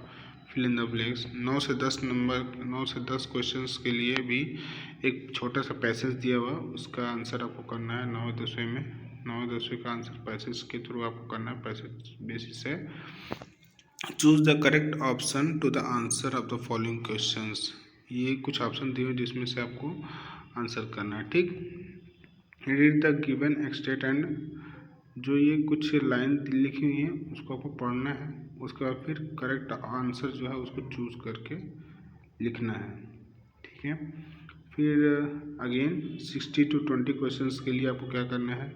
फिल इन द ब्लैंक्स। 9 से 10 क्वेश्चंस के लिए भी एक छोटा सा पैसेज दिया हुआ, उसका आंसर आपको करना है 9वें 10वें में। 9वें 10वें का आंसर पैसेज के थ्रू आपको करना है, पैसेज बेसिस है। Choose the correct option to the answer of the following questions. ये कुछ ऑप्शन दिए हुए जिसमें से आपको आंसर करना है, ठीक। Read the given extract and, जो ये कुछ लाइन लिखी हुई है उसको आपको पढ़ना है। उसके बाद फिर करेक्ट आंसर जो है उसको चूज करके लिखना है, ठीक है। फिर अगेन 60 to 20 क्वेश्चंस के लिए आपको क्या करना है,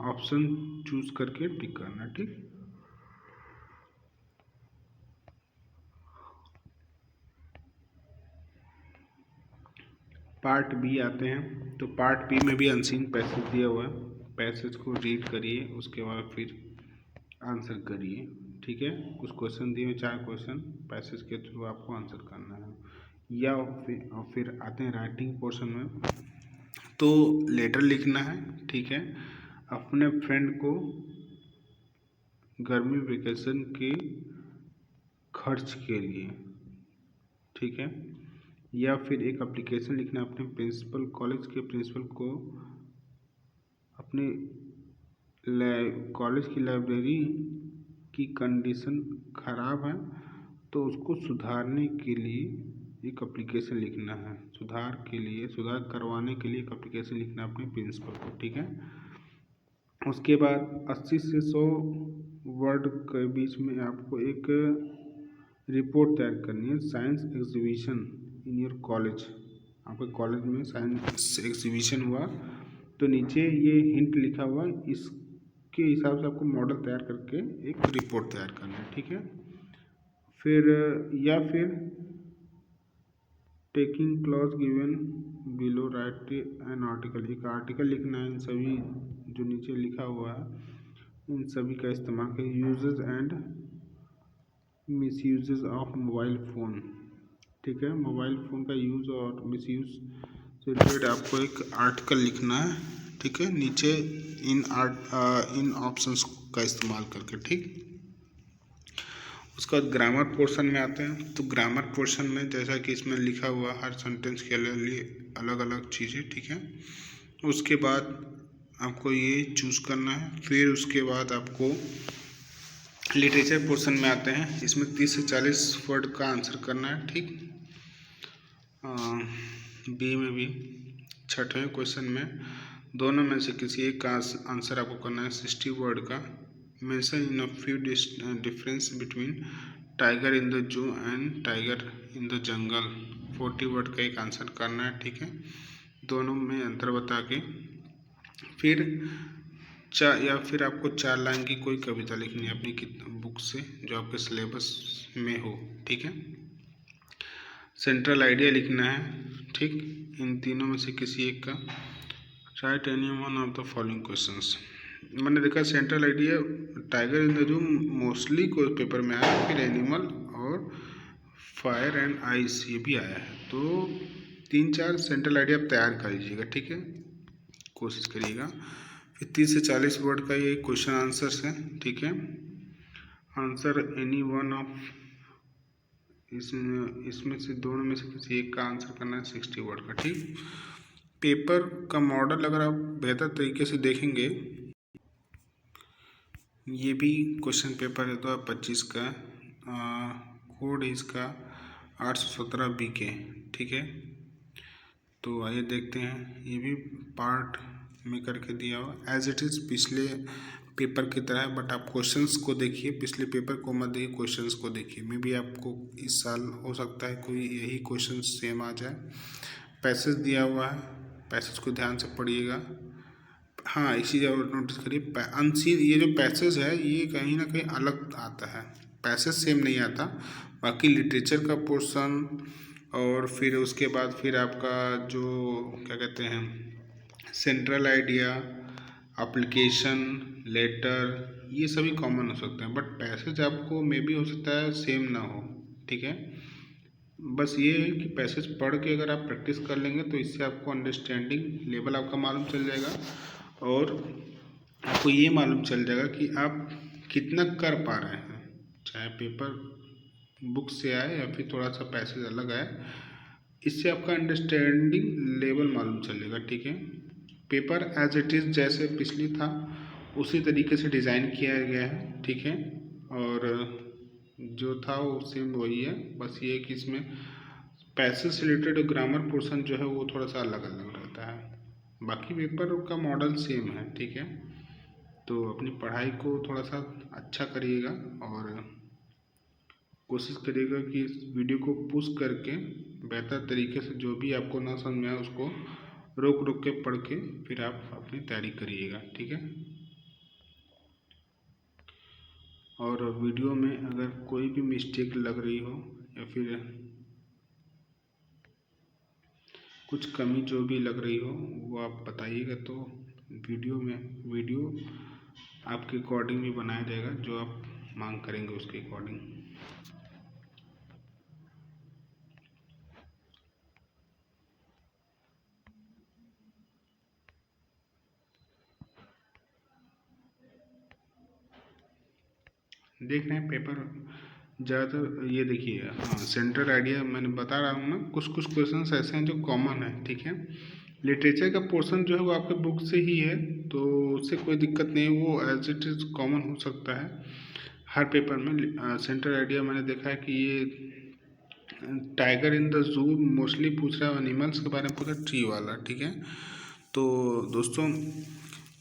ऑप्शन चूज करके टिक करना है, ठीक। पार्ट बी आते हैं, तो पार्ट बी में भी अनसीन पैसेज दिया हुआ है। पैसेज को रीड करिए, उसके बाद फिर आंसर करिए, ठीक है। कुछ क्वेश्चन दिए हुए, 4 क्वेश्चन, पैसेज के थ्रू आपको आंसर करना है। या फिर आते हैं राइटिंग पोर्शन में, तो लेटर लिखना है, ठीक है, अपने फ्रेंड को गर्मी वेकेशन के खर्च के लिए, ठीक है। या फिर एक एप्लीकेशन लिखना है अपने प्रिंसिपल, कॉलेज के प्रिंसिपल को अपने कॉलेज की लाइब्रेरी की कंडीशन ख़राब है, तो उसको सुधारने के लिए एक एप्लीकेशन लिखना है। सुधार करवाने के लिए एक एप्लीकेशन लिखना है अपने प्रिंसिपल को, ठीक है। उसके बाद 80 से 100 वर्ड के बीच में आपको एक रिपोर्ट तैयार करनी है। Science exhibition in your college, आपके कॉलेज में साइंस एग्जीबिशन हुआ, तो नीचे ये हिंट लिखा हुआ, इसके हिसाब से आपको मॉडल तैयार करके एक रिपोर्ट तैयार करना है, ठीक है। फिर taking clause given below right an article, एक आर्टिकल लिखना है। इन सभी जो नीचे लिखा हुआ है इन सभी का इस्तेमाल करें। Uses and misuses of mobile phone, ठीक है। मोबाइल फ़ोन का यूज़ और मिसयूज से रिलेटेड आपको एक आर्टिकल लिखना है, ठीक है। नीचे इन ऑप्शंस का इस्तेमाल करके, ठीक। उसके बाद ग्रामर पोर्शन में आते हैं, तो ग्रामर पोर्शन में जैसा कि इसमें लिखा हुआ हर सेंटेंस के लिए अलग अलग चीज़ें, ठीक है। उसके बाद आपको ये चूज़ करना है। फिर उसके बाद आपको लिटरेचर पोर्शन में आते हैं, इसमें 30 से 40 वर्ड का आंसर करना है, ठीक। बी में भी छठवें क्वेश्चन में दोनों में से किसी एक का आंसर आपको करना है 60 वर्ड का। Mention in a few difference between tiger in the जू and tiger in the jungle. 40 word का एक आंसर करना है, ठीक है। दोनों में अंतर बता के फिर या फिर आपको 4 लाइन की कोई कविता लिखनी है अपनी बुक से जो आपके सिलेबस में हो, ठीक है। सेंट्रल आइडिया लिखना है, ठीक। इन तीनों में से किसी एक का। Right any one of the following questions. मैंने देखा central idea tiger in the जू मोस्टली कोई पेपर में आया, फिर एनिमल और फायर एंड आइस ये भी आया है। तो 3-4 सेंट्रल आइडिया आप तैयार कर लीजिएगा, ठीक है, कोशिश करिएगा। फिर 30 से 40 वर्ड का ये क्वेश्चन आंसर्स है, ठीक है। आंसर एनी वन ऑफ इसमें से दोनों में से किसी एक का आंसर करना है 60 वर्ड का, ठीक। पेपर का मॉडल अगर आप बेहतर तरीके से देखेंगे, ये भी क्वेश्चन पेपर है 2025 का। कोड इसका 817 BK, ठीक है। तो आइए देखते हैं, ये भी पार्ट में करके दिया हुआ एज इट इज़ पिछले पेपर की तरह, बट आप क्वेश्चंस को देखिए, पिछले पेपर को मत देखिए, क्वेश्चंस को देखिए। मे भी आपको इस साल हो सकता है कोई यही क्वेश्चन सेम आ जाए। पैसेज दिया हुआ है, पैसेज को ध्यान से पढ़िएगा। हाँ, इसी जगह नोटिस करिए, अनसीन ये जो पैसेज है ये कहीं ना कहीं अलग आता है, पैसेज सेम नहीं आता। बाकी लिटरेचर का पोर्शन और फिर उसके बाद फिर आपका जो क्या कहते हैं सेंट्रल आइडिया, एप्लीकेशन, लेटर, ये सभी कॉमन हो सकते हैं, बट पैसेज आपको मे बी हो सकता है सेम ना हो, ठीक है। बस ये है कि पैसेज पढ़ के अगर आप प्रैक्टिस कर लेंगे तो इससे आपको अंडरस्टैंडिंग लेवल आपका मालूम चल जाएगा और आपको ये मालूम चल जाएगा कि आप कितना कर पा रहे हैं, चाहे पेपर बुक से आए या फिर थोड़ा सा पैसेज अलग आए। इससे आपका अंडरस्टैंडिंग लेवल मालूम चलेगा, ठीक है। पेपर एज इट इज़ जैसे पिछली था उसी तरीके से डिज़ाइन किया गया है, ठीक है। और जो था वो सेम वही है, बस ये कि इसमें पैसेज से रिलेटेड ग्रामर पोर्शन जो है वो थोड़ा सा अलग अलग रहता है। बाकी पेपर का मॉडल सेम है, ठीक है। तो अपनी पढ़ाई को थोड़ा सा अच्छा करिएगा और कोशिश करिएगा कि इस वीडियो को पुश करके बेहतर तरीके से जो भी आपको ना समझ में आए उसको रोक रोक के पढ़ के फिर आप अपनी तैयारी करिएगा, ठीक है। और वीडियो में अगर कोई भी मिस्टेक लग रही हो या फिर कुछ कमी जो भी लग रही हो वो आप बताइएगा, तो वीडियो आपके अकॉर्डिंग भी बनाया जाएगा, जो आप मांग करेंगे उसके अकॉर्डिंग। देख रहे हैं पेपर ज़्यादातर ये देखिए। हाँ, सेंट्रल आइडिया मैंने बता रहा हूँ ना, कुछ कुछ क्वेश्चंस ऐसे हैं जो कॉमन है, ठीक है। लिटरेचर का पोर्शन जो है वो आपके बुक से ही है, तो उससे कोई दिक्कत नहीं, वो एज इट इज़ कॉमन हो सकता है हर पेपर में। सेंट्रल आइडिया मैंने देखा है कि ये टाइगर इन द जू मोस्टली पूछ रहा है, एनिमल्स के बारे में पूछा, ट्री वाला, ठीक है। तो दोस्तों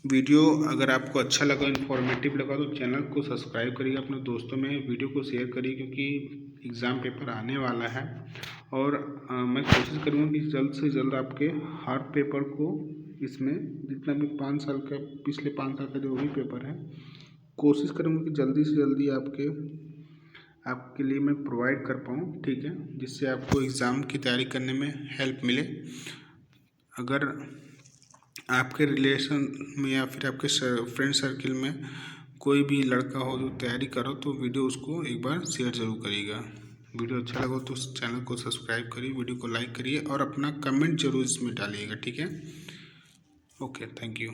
वीडियो अगर आपको अच्छा लगा, इन्फॉर्मेटिव लगा, तो चैनल को सब्सक्राइब करिए, अपने दोस्तों में वीडियो को शेयर करिए, क्योंकि एग्ज़ाम पेपर आने वाला है। और मैं कोशिश करूँगा कि जल्द से जल्द आपके हर पेपर को, इसमें जितना भी 5 साल का, पिछले 5 साल का जो भी पेपर है, कोशिश करूँगा कि जल्दी से जल्दी आपके लिए मैं प्रोवाइड कर पाऊँ, ठीक है, जिससे आपको एग्ज़ाम की तैयारी करने में हेल्प मिले। अगर आपके रिलेशन में या फिर आपके फ्रेंड सर्किल में कोई भी लड़का हो जो तैयारी करो, तो वीडियो उसको एक बार शेयर ज़रूर करिएगा। वीडियो अच्छा लगा तो उस चैनल को सब्सक्राइब करिए, वीडियो को लाइक करिए और अपना कमेंट जरूर इसमें डालिएगा, ठीक है। Okay, thank you.